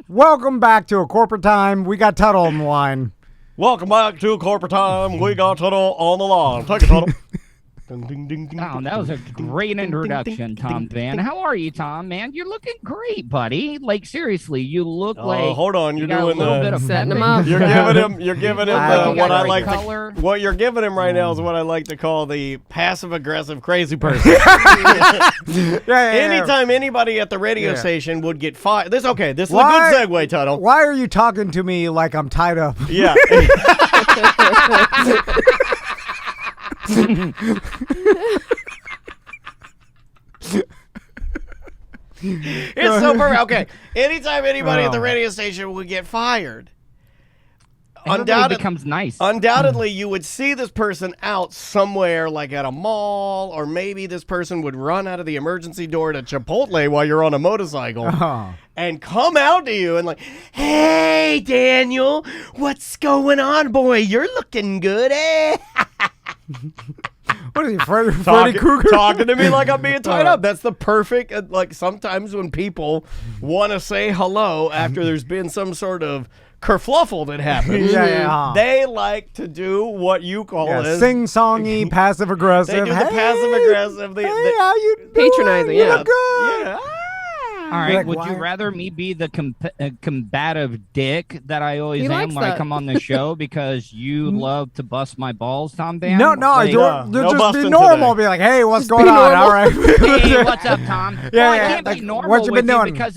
Welcome back to a corporate time. We got Tuttle on the line. Welcome back to corporate time. We got Tuttle on the line. Take it, Tuttle. Ding, ding, ding, ding, Oh, that was a great introduction, Tom Van. How are you, Tom, man? You're looking great, buddy. Like, seriously, you look like... hold on. You're got doing a little bit of setting him up. You're giving him what I like to... What you're giving him right now is what I like to call the passive-aggressive crazy person. Anytime anybody at the radio station would get fired... This is a good segue, Tuttle. Why are you talking to me like I'm tied up? Yeah. It's so perfect. Okay, anytime anybody at the radio station would get fired, Everybody becomes nice. Undoubtedly, you would see this person out somewhere, like at a mall, or maybe this person would run out of the emergency door to Chipotle while you're on a motorcycle and come out to you and like, "Hey, Daniel, what's going on, boy? You're looking good, eh?" What is he, Freddy Krueger? Talking to me like I'm being tied up. That's the perfect, like sometimes when people want to say hello after there's been some sort of kerfluffle that happens, they like to do what you call sing-songy, passive-aggressive. They do the passive-aggressive. Hey, how you doing? Patronizing, You look good. Yeah. All right, Like, would you rather me be the combative dick that I always am when I come on the show because you love to bust my balls, Tom Van? No, like, just be busting normal. today. Be like, hey, what's Just going be on? normal. All right. Hey, what's up, Tom? Yeah, I yeah, can't like, be normal what you been with you doing? because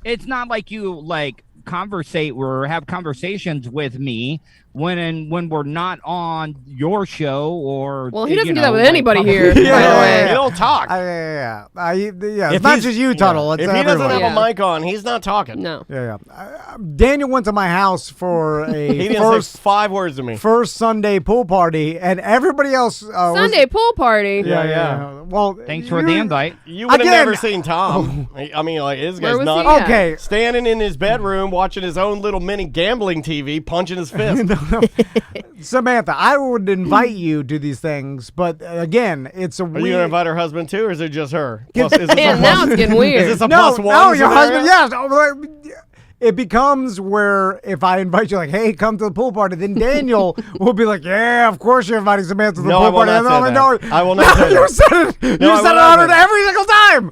it's not like you like conversate or have conversations with me when we're not on your show or Well, he doesn't do that with anybody here. By the way. You don't talk. It's not just you, Tuttle. It's if he everyone. doesn't have a mic on, he's not talking. No. Daniel went to my house for He a didn't say 5 words to me. first Sunday pool party, and everybody else Sunday pool party. Well, Thanks for the invite. You would have Again- never seen Tom. I mean, like, this Where guy's was not he at? Okay. standing in his bedroom watching his own little mini gambling TV, punching his fist. Samantha, I would invite you to these things, but again, it's a Are you weird. gonna invite her husband too, or is it just her? Plus, is this a Man, plus- now it's getting weird. Is this a No, plus one? no, your scenario? husband. Yes. It becomes where if I invite you, like, hey, come to the pool party, then Daniel will be like, yeah, of course you're inviting Samantha to the No, pool I will party. not say that. I will not say You that. said it. No, You I said will it not on say it that. every single time.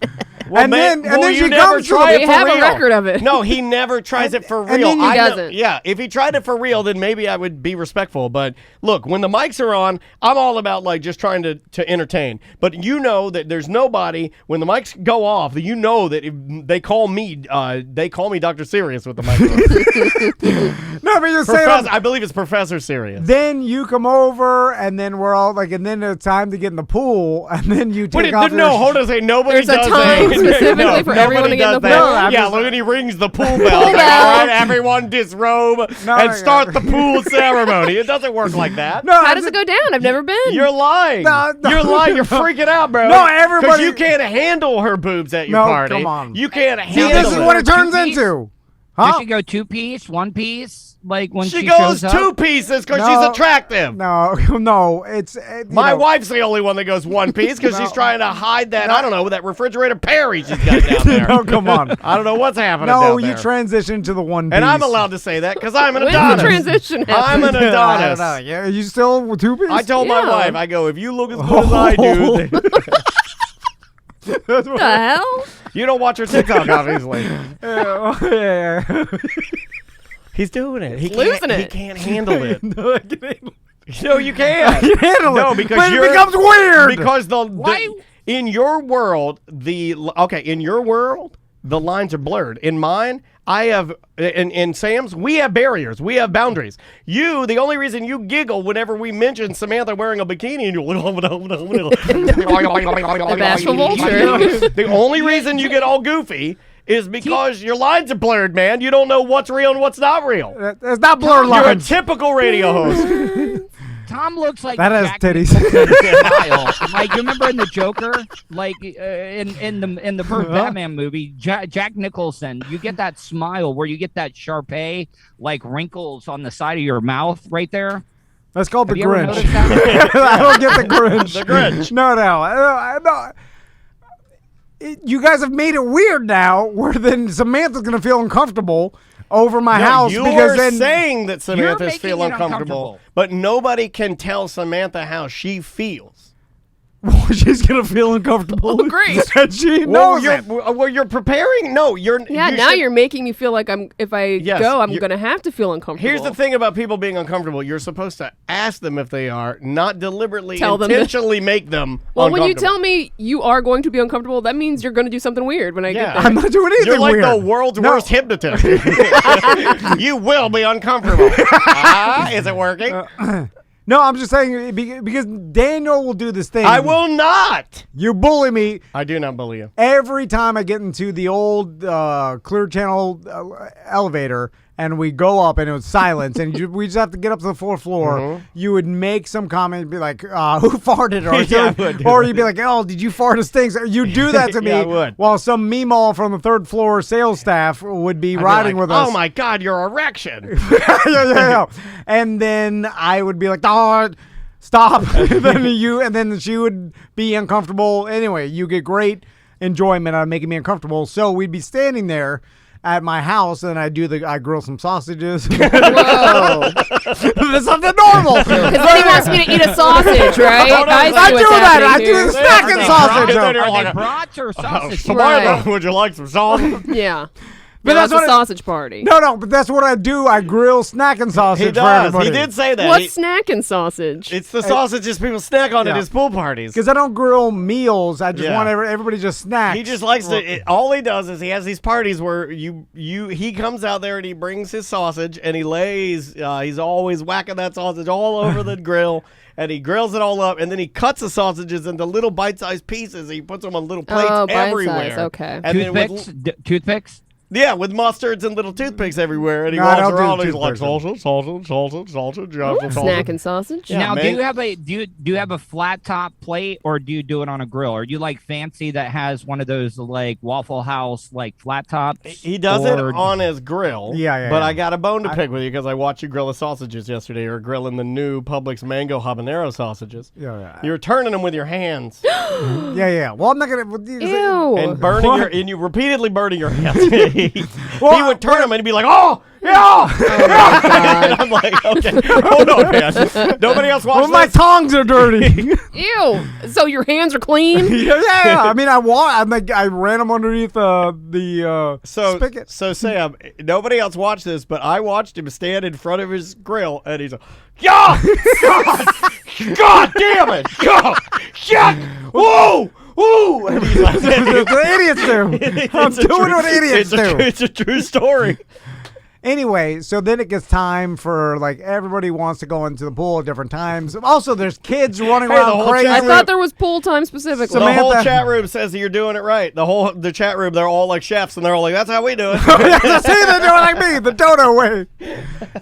Well, and then you she never comes to try the it We for have a real. record of it. No, he never tries it for real. and then he I know- doesn't. Yeah, if he tried it for real, then maybe I would be respectful. But look, when the mics are on, I'm all about like just trying to entertain. But you know that there's nobody when the mics go off. That you know that if they call me Dr. Serious with the mic on. No, but you're saying. I believe it's Professor Serious. Then you come over, and then we're all like, and then it's time to get in the pool, and then you take off. No, hold on a second. Nobody There's a does time that. specifically for everyone to get in the Nobody does that. pool. Yeah, look, and he rings the pool bell. Like, bell. all right, everyone disrobe and start the pool ceremony. It doesn't work like that. No, How does it go down? I've never been. You're lying. No, You're lying. You're freaking out, bro. No, everybody- Because you can't handle her boobs at your No, party. come on. You can't See, handle this is it. what it turns Two-piece? into. Does Huh? she go 2-piece, 1-piece? Like when She she goes shows up? 2 pieces because No. she's attractive. No, it's My wife's the only one that goes 1 piece because she's trying to hide that, I don't know, that refrigerator Perry she's got down there. No, come on. I don't know what's happening No, down you there. transition to the 1 piece. And I'm allowed to say that because I'm an When's the Adonis. transition I'm an happen? Adonis. I don't know. Yeah, you still with 2 piece? I told my Yeah. wife, I go, if you look as good as I do, then That's What the hell? you don't watch her TikTok, obviously. yeah. He's doing it. He Losing can't, it. He can't handle it. No, I can handle No, you can't. it. Handle No, it. because But you're it becomes weird. Because Why? in your world the lines are blurred. In mine, I have in Sam's we have barriers. We have boundaries. You, the only reason you giggle whenever we mention Samantha wearing a bikini, and you're The bashful vulture. The only reason you get all goofy is because your lines are blurred, man. You don't know what's real and what's not real. It's not blurred You're a lines. typical radio host. Tom looks like That has Jack titties. Nicholson style. Like you remember in the Joker, like in the first Batman movie, Jack Nicholson. You get that smile where you get that Sharpay like wrinkles on the side of your mouth right there. That's called Have the you ever Grinch. noticed that? I don't get the Grinch. The Grinch. No. you guys have made it weird now, where then Samantha's gonna feel uncomfortable over my house you're because then saying that Samantha's making feel it uncomfortable, uncomfortable. but nobody can tell Samantha how she feels. she's gonna feel uncomfortable. Oh, great. And she Well, knows you're, it. well, you're preparing. No, you're. Yeah, you now should- you're making me feel like if I Yes, go, I'm you're- gonna have to feel uncomfortable. Here's the thing about people being uncomfortable. You're supposed to ask them if they are, not deliberately, Tell them intentionally make them Well, when you uncomfortable. tell me you are going to be uncomfortable, that means you're going to do something weird when I Yeah. get there. I'm not doing anything You're like weird. the world's No. worst hypnotist. You will be uncomfortable. Is it working? No, I'm just saying because Daniel will do this thing. I will not. You bully me I do not bully you. every time I get into the old Clear Channel elevator and we go up and it was silence and we just have to get up to the fourth floor. You would make some comment and be like, who farted? Or, Yeah, I would do or that. you'd be like, oh, did you fart a stink? You do that to me Yeah, I would. while some meemaw from the third floor sales staff would be I'd be riding like, with us. Oh my God, your erection. yeah. And then I would be like, oh, stop. and then she would be uncomfortable. Anyway, you get great enjoyment out of making me uncomfortable. So we'd be standing there at my house, and I grill some sausages. Whoa. That's something normal. Because then he wants me to eat a sausage, right? I see do what's that. I happening do here. the snacking sausage. Are they brats or sausage? Samantha, Right. would you like some sausage? Yeah. But Yeah, that's that's a what sausage party. No, but that's what I do. I grill snacking sausage He for does. everybody. He did say that. What's snacking sausage? It's the sausages people snack on at Yeah. his pool parties. Because I don't grill meals. I just Yeah. want everybody just snacks. He just likes to. All he does is he has these parties where he comes out there and he brings his sausage and he lays. He's always whacking that sausage all over the grill. And he grills it all up, and then he cuts the sausages into little bite-sized pieces. And he puts them on little plates Oh, bite-size, everywhere. okay. And then Toothpicks? Toothpicks? yeah, with mustards and little toothpicks everywhere. And he No, I walks don't do around and he's like toothpicks. sausage. Snacking sausage? Yeah, now, man. do you have a flat top plate, or do you do it on a grill? Are you like fancy that has one of those like Waffle House like flat tops? He does it Or- on his grill. Yeah, But yeah. I got a bone to pick with you because I watched you grill the sausages yesterday. You were grilling the new Publix mango habanero sausages. Yeah. You were turning them with your hands Yeah. Well, I'm not gonna. Ew. and burning What? and you repeatedly burning your hands. he Well, would turn them and he'd be like, "Oh, yeah." And I'm like, "Okay, hold on, man. Nobody else Well, watched my this." tongs are dirty. Ew. So your hands are clean? yeah. I mean, I ran them underneath the spigot. So Sam, nobody else watched this, but I watched him stand in front of his grill, and he's like, "Yeah, God damn it, God, shit, whoa." Woo! And he's like, That's what idiots do. I'm doing what idiots do. It's a true story. Anyway, so then it gets time for like everybody wants to go into the pool at different times. Also, there's kids running Hey, the around whole crazy. I thought there was pool time specifically. The whole Samantha- chat room says that you're doing it right. The chat room, they're all like chefs, and they're all like, "That's how we do it." See, they're doing like me, the dodo way.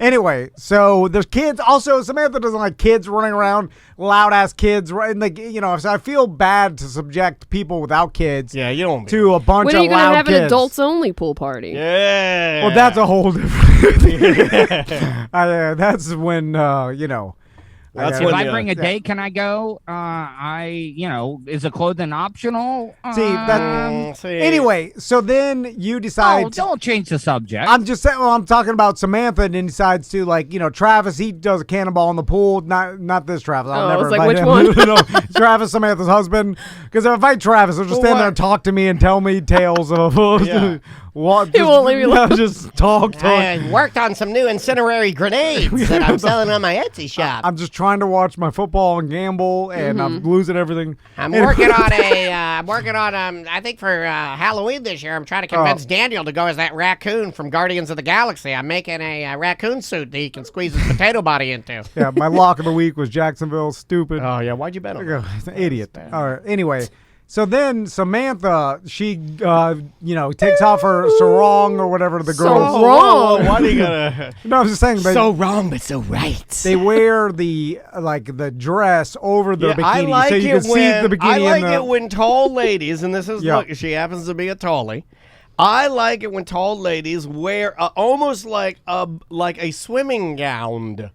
Anyway, so there's kids. Also, Samantha doesn't like kids running around, loud ass kids. Right, and like so I feel bad to subject people without kids Yeah, you don't. to a bunch When are of you going loud to have kids. an adults only pool party? Yeah. Well, that's a whole different. That's when That's If when I the- bring a date, can I go? Is the clothing optional? See that. see. Anyway, so then you decide. Oh, don't change the subject. I'm just saying. Well, I'm talking about Samantha, and then decides to Travis. He does a cannonball in the pool. Not this Travis. I'll Oh, I never was like, invite which him. No, Travis, Samantha's husband. Because if I fight Travis, he'll just Well, stand there what? and talk to me and tell me tales of Yeah. what. He won't leave me alone. Just talk. I worked on some new incinerary grenades that I'm selling on my Etsy shop. I'm just trying to watch my football and gamble, and I'm losing everything. I'm Anyway. working on I think for Halloween this year, I'm trying to convince Daniel to go as that raccoon from Guardians of the Galaxy. I'm making a raccoon suit that he can squeeze his potato body into. Yeah, my lock of the week was Jacksonville. Stupid. Oh yeah, why'd you bet on that? He's an idiot. All right. Anyway, so then Samantha, she, takes off her sarong or whatever to the girls. So wrong. Why do you gotta? No, I'm just saying. So wrong, but so right. They wear the dress over the Yeah, bikini, I like so you it can when see the bikini. I like in the, it when tall ladies, and this is Yeah. look, she happens to be a tallie. I like it when tall ladies wear almost like a swimming gown.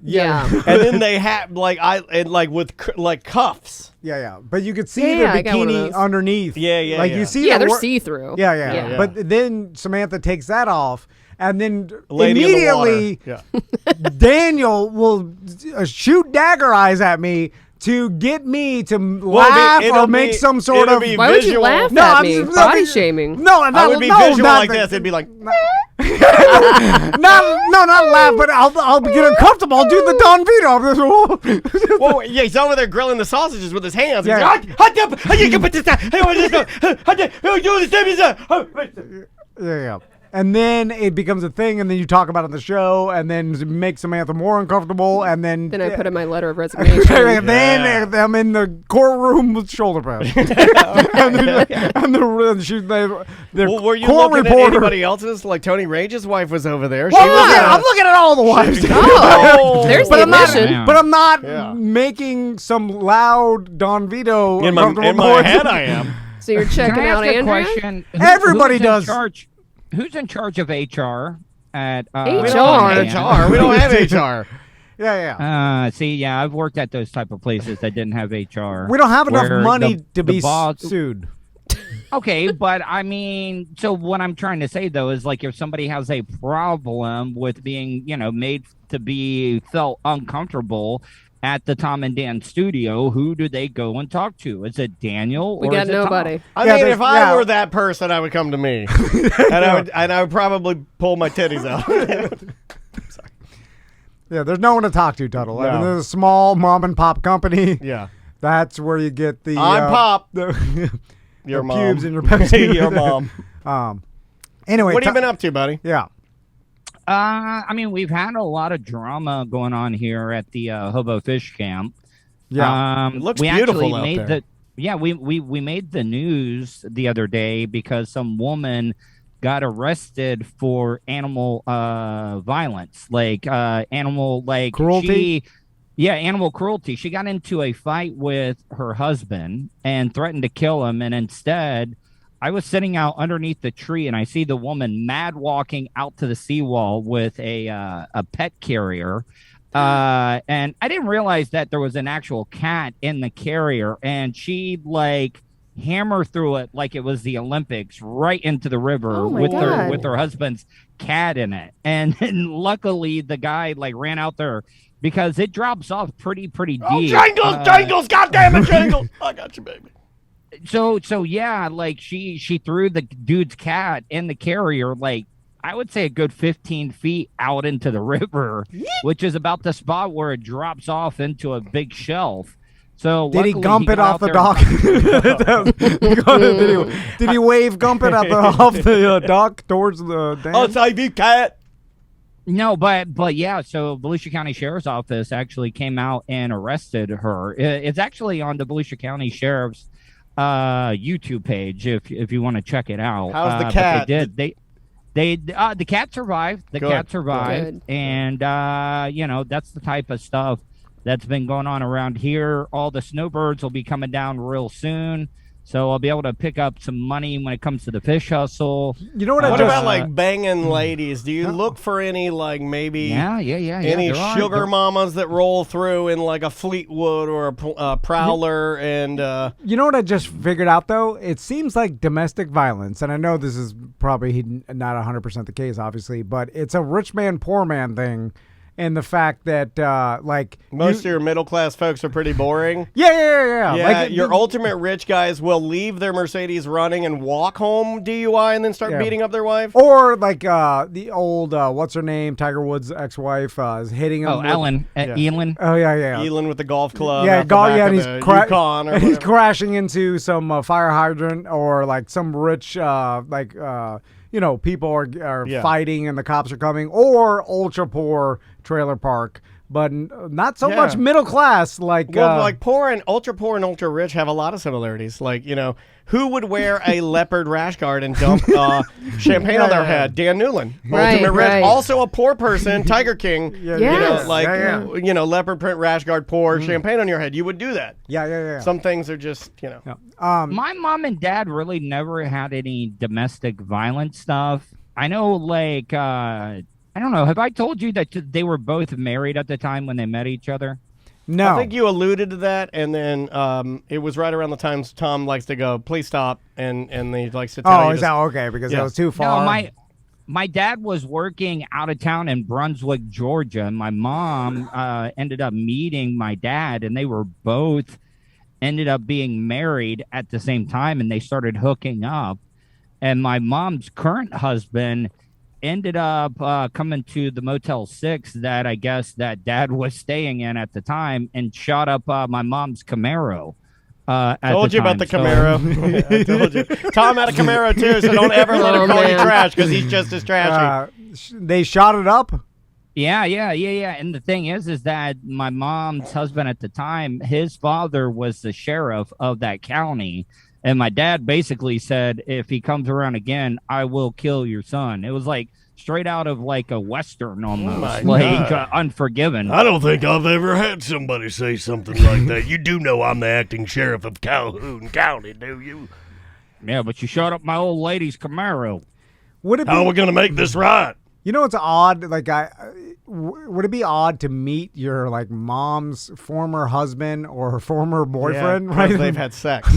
Yeah. And then they have with cuffs. Yeah. But you could see Yeah, the I got one of bikini those. underneath. Yeah. You see Yeah, the they're see-through. Yeah. Yeah. But then Samantha takes that off, and then Lady immediately in the water. Daniel will shoot dagger eyes at me to get me to laugh or make some sort it'll of. be Why would you visual. laugh No, at I'm me? just- Body shaming. No, I would be no, visual not like the- this. It'd be like, not laugh, but I'll get uncomfortable. I'll do the Don Vito. well, yeah, he's over there grilling the sausages with his hands. Yeah. Yeah. And then it becomes a thing, and then you talk about it on the show, and then make Samantha more uncomfortable, and then Then I put in my letter of resignation. and then I'm in the courtroom with shoulder pads. The Well, were you court looking at reporter. anybody else's? Like Tony Rage's wife was over there. She Well, was, I'm looking at all the wives. Oh, there's But the I'm not. admission. Yeah. But I'm not Yeah. making some loud Don Vito in uncomfortable my noise. head, I am. So you're checking Can I out ask a Andrea? question? Everybody who's does. Who's in charge of HR at HR? We don't have HR. We don't have HR. Yeah. See, yeah, I've worked at those type of places that didn't have HR. We don't have enough where money the to be boss- sued. Okay, but I mean, so what I'm trying to say though is like if somebody has a problem with being, made to be felt uncomfortable at the Tom and Dan studio, who do they go and talk to? Is it Daniel? We or got is it Tom? nobody. I Yeah, mean, there's- if I yeah. were that person, I would come to me, and I would probably pull my titties out. Yeah, there's no one to talk to, Tuttle. I mean, No. there's a small mom and pop company. Yeah, That's where you get the. I'm Pop. The, Your the mom. pubes in your Pepsi. Your mom. Anyway, What have you been up to, buddy? Yeah. I mean, we've had a lot of drama going on here at the Hobo Fish Camp. Yeah. It looks we beautiful actually out made there. we made the news the other day because some woman got arrested for animal violence, animal Cruelty? animal cruelty. She got into a fight with her husband and threatened to kill him, and instead I was sitting out underneath the tree and I see the woman mad walking out to the seawall with a pet carrier. And I didn't realize that there was an actual cat in the carrier, and she hammer through it like it was the Olympics right into the river Oh my with God. her husband's cat in it. And luckily the guy ran out there because it drops off pretty deep. Jangles, goddamn it, Jangles! I got you, baby. So yeah, she threw the dude's cat in the carrier, I would say a good 15 feet out into the river, which is about the spot where it drops off into a big shelf. So Did he luckily gump it got off out the there- dock? Did he wave gump it off the dock towards the dam? Oh, savvy cat. No, but yeah, so Volusia County Sheriff's Office actually came out and arrested her. It's actually on the Volusia County Sheriff's YouTube page if you want to check it out. How's the but cat? the cat survived. The Good. cat survived. Good. And that's the type of stuff that's been going on around here. All the snowbirds will be coming down real soon. So I'll be able to pick up some money when it comes to the fish hustle. You know what I What just about banging ladies? Do you look for any maybe Yeah. any there are. sugar There- mamas that roll through in a Fleetwood or a Prowler and You know what I just figured out though? It seems like domestic violence, and I know this is probably not 100% the case, obviously, but it's a rich man poor man thing, and the fact that most of your middle class folks are pretty boring. yeah. Yeah, your ultimate rich guys will leave their Mercedes running and walk home DUI and then start Yeah. beating up their wife. or the old what's her name, Tiger Woods' ex-wife is hitting him. Oh, with- Ellen. Elin. Oh yeah. Elin with the golf club. Yeah, out the back and of he's the Yukon or and he's whatever. crashing into some fire hydrant or some rich people are Yeah. fighting and the cops are coming, or ultra poor trailer park, but not so Yeah. much middle class Poor and ultra rich have a lot of similarities. Who would wear a leopard rash guard and dump champagne on their Yeah. head? Dan Newland, Right, ultimate rich, right. also a poor person, Tiger King. Yeah, Yes. Leopard print rash guard, pour champagne on your head. You would do that. yeah. Some things are just My mom and dad really never had any domestic violence stuff. I know I don't know. Have I told you that they were both married at the time when they met each other? No. I think you alluded to that, and then it was right around the times Tom likes to go, please stop, and he likes to tell you. Oh, is that okay? Because it Yeah. was too far. No, my dad was working out of town in Brunswick, Georgia, and my mom ended up meeting my dad, and they were both ended up being married at the same time, and they started hooking up. And my mom's current husband ended up coming to the Motel 6 that I guess that dad was staying in at the time and shot up my mom's Camaro. Told you about the Camaro. I told you. Tom had a Camaro too, so don't ever let him call you trash because he's just as trashy. They shot it up? Yeah. And the thing is that my mom's husband at the time, his father was the sheriff of that county. And my dad basically said, if he comes around again, I will kill your son. It was like straight out of like a Western almost, Unforgiven. I don't think I've ever had somebody say something like that. You do know I'm the acting sheriff of Calhoun County, do you? Yeah, but you shot up my old lady's Camaro. Would it be, How are we going to make this right? You know, it's odd. Like, would it be odd to meet your like mom's former husband or her former boyfriend? Yeah, right? they've had sex.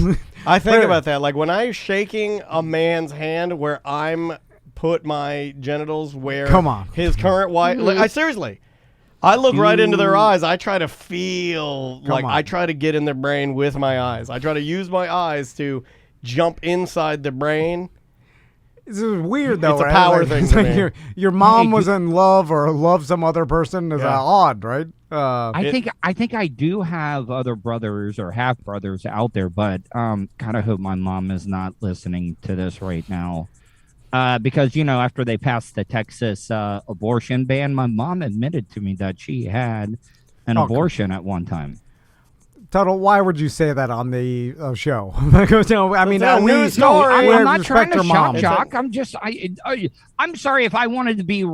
I think about that. Like when I'm shaking a man's hand, where I'm put my genitals where his current wife. Like, I look right into their eyes. I try to feel I try to get in their brain with my eyes. I try to use my eyes to jump inside the brain. This is weird, though. It's a right? power like, thing it's to like me. Your mom was in love or loved some other person. Is odd, right? I think I do have other brothers or half brothers out there, but kind of hope my mom is not listening to this right now. Because, you know, after they passed the Texas abortion ban, my mom admitted to me that she had an abortion at one time. Tuttle, why would you say that on the show? I mean, news story. I'm not trying to shock mom. jock. I'm just, I'm sorry if I wanted to be,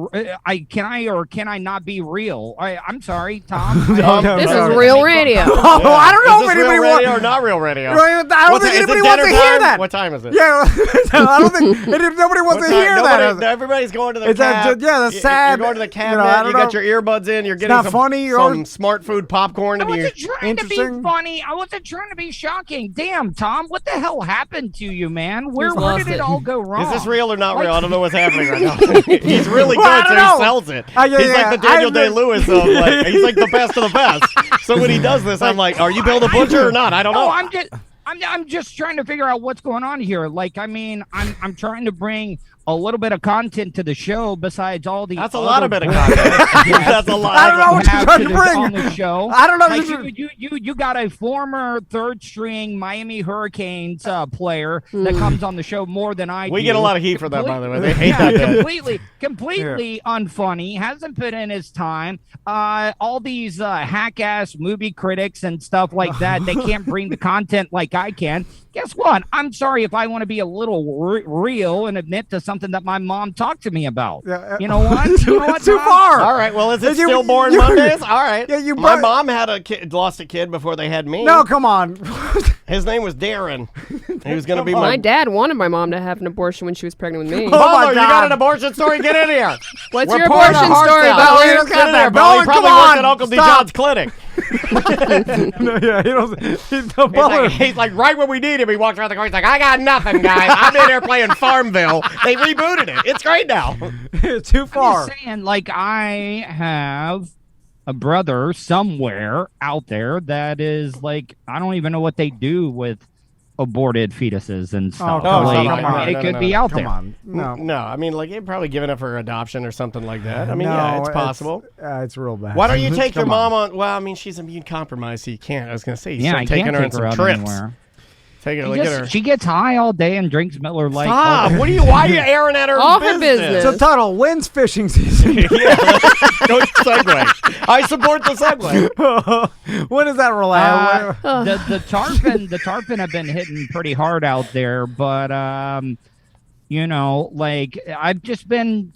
can I not be real? I'm sorry, Tom. This is real radio. I don't know if anybody wants or not real radio. I don't think anybody wants to hear that. What time is it? Yeah, I don't think nobody wants to hear that. Everybody's going to the cab. That's sad. You're going to the cabinet. You got your earbuds in. You're getting some smart food popcorn. I wasn't trying to be funny. I wasn't trying to be shocking. Damn, Tom, what the hell happened to you, man? Where did it all go wrong? Is this real or not real? I don't know what's happening right now. He's really good, so he sells it. He's like the Daniel Day-Lewis of he's like the best of the best. So when he does this, I'm like, are you Bill the Butcher or not? I don't know. I'm just trying to figure out what's going on here. Like, I mean, I'm trying to bring a little bit of content to the show besides all the. That's a lot of bit of content. That's a lot. I don't know what you're trying to bring on the show. I don't know. Like, you got a former third string Miami Hurricanes player that comes on the show more than I do. We get a lot of heat for that, by the way. They hate that. Completely unfunny. Hasn't put in his time. All these hack ass movie critics and stuff like that. They can't bring the content like I can. Guess what? I'm sorry if I want to be a little real and admit to something that my mom talked to me about. You know what? Too far. All right. Well, is it stillborn Mondays? All right. Yeah, my mom had lost a kid before they had me. No, come on. His name was Darren. He was going to be my dad wanted my mom to have an abortion when she was pregnant with me. Oh my God. You got an abortion story? Get in here. What's your abortion story, Bowie? Get in there, Bowie. He probably worked at Uncle D. John's clinic. He's like right when we need him. He walks around the car. He's like, I got nothing, guys. I'm in there playing Farmville. They rebooted it. It's great now. Too far. I'm just saying, like, I have a brother somewhere out there that is like, I don't even know what they do with aborted fetuses and stuff. It could be out there. No, I mean, like, you've probably given it for adoption or something like that. I mean, it's possible. It's real bad. Why don't you take your mom on? Well, I mean, she's immune compromised, so you can't. I was going to say, I taking can't her on take some her out trips. Anywhere. Take her, look at her. She gets high all day and drinks Miller Lite. Stop! Why are you airing at her all her business? So, Tuttle, when's fishing season? Go segue. I support the segue. When is that related? The tarpon have been hitting pretty hard out there, but you know, like I've just been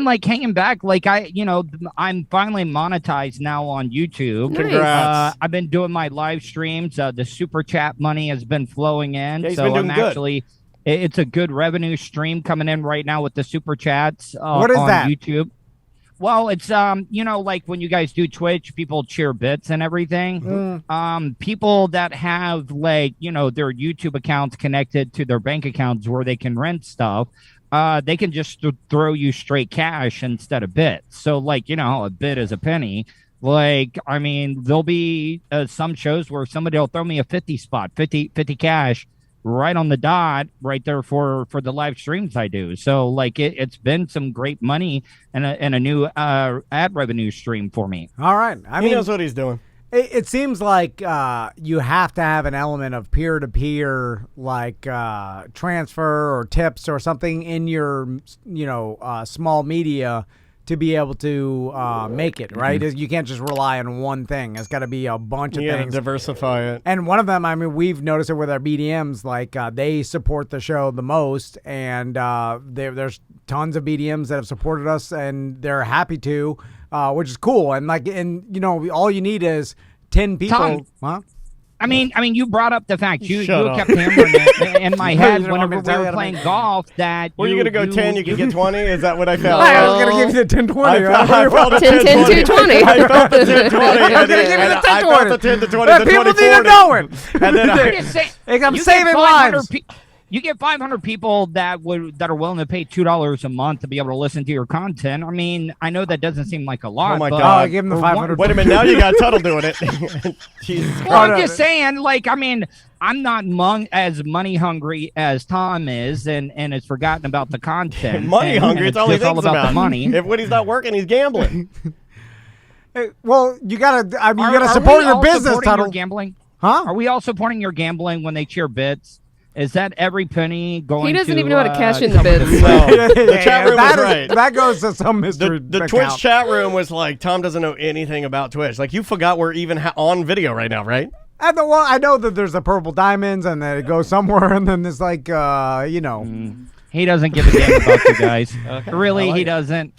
like hanging back. Like I'm finally monetized now on YouTube. Congrats. I've been doing my live streams. The super chat money has been flowing in, so I'm actually. It's a good revenue stream coming in right now with the super chats what is on that? YouTube. Well, it's like when you guys do Twitch, people cheer bits and everything. People that have their YouTube accounts connected to their bank accounts where they can rent stuff, they can just throw you straight cash instead of bits. So a bit is a penny. There'll be some shows where somebody will throw me a 50 spot, 50 cash right on the dot right there for the live streams I do. So it's been some great money and a new ad revenue stream for me. All right. He knows what he's doing. It seems like you have to have an element of peer-to-peer, transfer or tips or something in your, small media to be able to make it, right? You can't just rely on one thing. It's got to be a bunch of You gotta things. diversify it. And one of them, we've noticed it with our BDMs, they support the show the most, and there's tons of BDMs that have supported us, and they're happy to, which is cool. And all you need is 10 people. Tom, huh? You brought up the fact you Shut kept hammering it in my head You don't want me whenever to we tell were you playing golf that Were you going to go 10, you could get 20? Is that what I felt? I was going to give you the 10-20. I felt a 10, 10, 10, 20. I felt the 10, 20. I was going to give you the 10-20. I felt the 10 to 20, But the people 20, need to 40. know it. And then I'm just saying, I'm you saving get 500 lives. You get 500 people that are willing to pay $2 a month to be able to listen to your content. I know that doesn't seem like a lot. Oh my but God. Give them the for 500. Wait a minute, now you got Tuttle doing it. Jesus Well, Christ. I'm just saying, I'm not as money hungry as Tom is, and has forgotten about the content. Money and, hungry, and it's all he just thinks about the money. If when he's not working, he's gambling. Well, you gotta. You Are gotta we support your all business, supporting your Tuttle. gambling? Huh? Are we all supporting your gambling when they cheer bits? Is that every penny going? He doesn't to, even know how to cash in the some of bids. No, the chat room was That is- right. That goes to some mystery. The Twitch account. chat room was like, Tom doesn't know anything about Twitch. You forgot we're even on video right now, right? I know that there's the purple diamonds and that it goes somewhere, and then there's He doesn't give a damn about you guys. Really, he doesn't.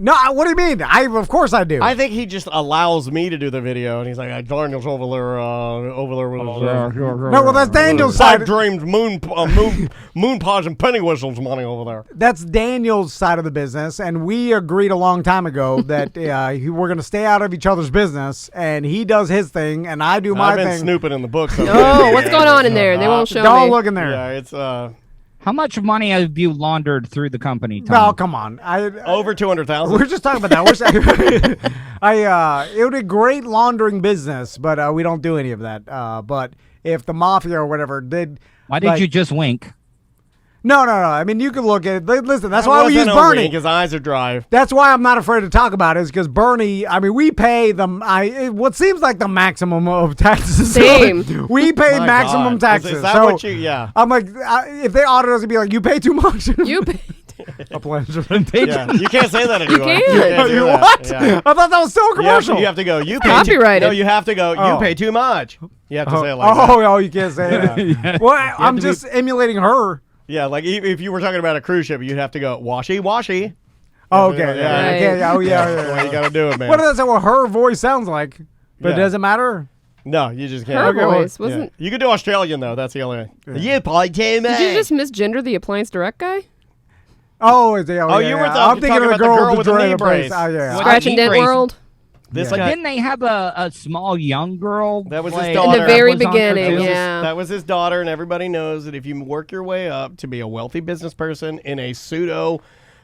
No, what do you mean? Of course I do. I think he just allows me to do the video, and he's like, Daniel's over there with his, no, well, that's Daniel's side side. dreams, moon pies, and penny whistles money over there. That's Daniel's side of the business, and we agreed a long time ago that we're going to stay out of each other's business, and he does his thing, and I do my I've been thing. snooping in the books. Oh, what's going on in there? They won't show Don't me. look in there. Yeah, it's How much money have you laundered through the company, Tom? No, come on. over 200,000. We're just talking about that. It would be great laundering business, but we don't do any of that. But if the mafia or whatever did, Why did you just wink? No. You can look at it. Listen, that's why we use Bernie. His eyes are dry. That's why I'm not afraid to talk about it, is because Bernie, we pay them what seems like the maximum of taxes. Same. We pay My maximum God. taxes. Is that so what you? Yeah. I'm like, if they audit us, it'd be like, you pay too much. You pay. A pleasure. Yeah. You can't say that anymore. can't. do You that. what? Yeah. I thought that was still a commercial. You have to go. You pay Copyrighted. No, you have to go. Oh. You pay too much. You have to say it like that. Oh, you can't say that. Well, I'm just emulating her. Yeah, if you were talking about a cruise ship, you'd have to go washy. Oh, okay. Yeah. Yeah. Right. Okay. Oh, yeah. That's the way you got to do it, man. What is that? What her voice sounds like? But Yeah. it doesn't matter. No, you just Her can't. voice Yeah. wasn't. You could do Australian though. That's the only way. You play too much. Did you just misgender the appliance direct guy? Oh, is it? Oh, you were I'm thinking talking of the about the girl girl with with the the knee dreaded brace. brace. Oh, yeah. What? Scratch and knee Dent brace. World. This But guy, didn't they have a small young girl? That was his play- daughter. In the very was on there, beginning, too? yeah. that was his daughter, and everybody knows that if you work your way up to be a wealthy business person in a pseudo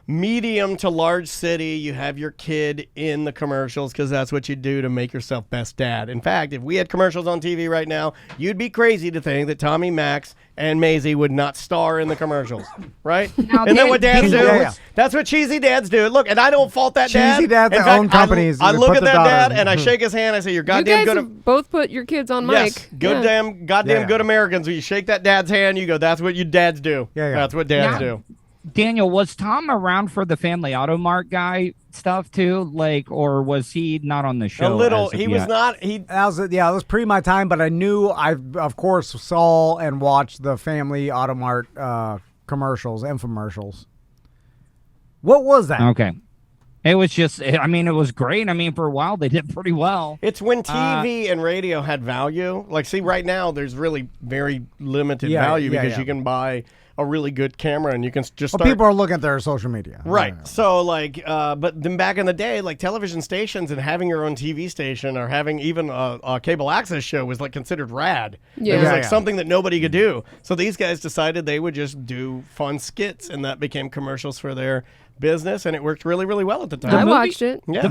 medium to large city, you have your kid in the commercials because that's what you do to make yourself best dad. In fact, if we had commercials on TV right now, you'd be crazy to think that Tommy, Max, and Maisie would not star in the commercials, right? Now, Isn't that what dads do? Yeah. That's what cheesy dads do. Look, and I don't fault that dad. Cheesy dads In that fact, own companies I and look put at the that daughter dad in. and I shake his hand. I say, "You're You goddamn guys good." have both put your kids on Yes, mic. goddamn Yeah. good Americans. When you shake that dad's hand, you go, "That's what you dads do." Yeah. That's what dads Now- do. Daniel, was Tom around for the Family Auto Mart guy stuff too? Or was he not on the show? A little. as of He was yet? not. He. That was pre my time, but I knew I of course saw and watched the Family Automart commercials, infomercials. What was that? Okay. It was just, it was great. For a while, they did pretty well. It's when TV and radio had value. See, right now there's really very limited Yeah, value yeah, because yeah. you can buy a really good camera, and you can just Well, start. people are looking at their social media. Right. Yeah. So, like, but then back in the day, like television stations and having your own TV station or having even a cable access show was like considered rad. Yeah. It was Yeah, like yeah. something that nobody could do. So these guys decided they would just do fun skits, and that became commercials for their business, and it worked really, really well at the time. I movie- watched it. Yeah.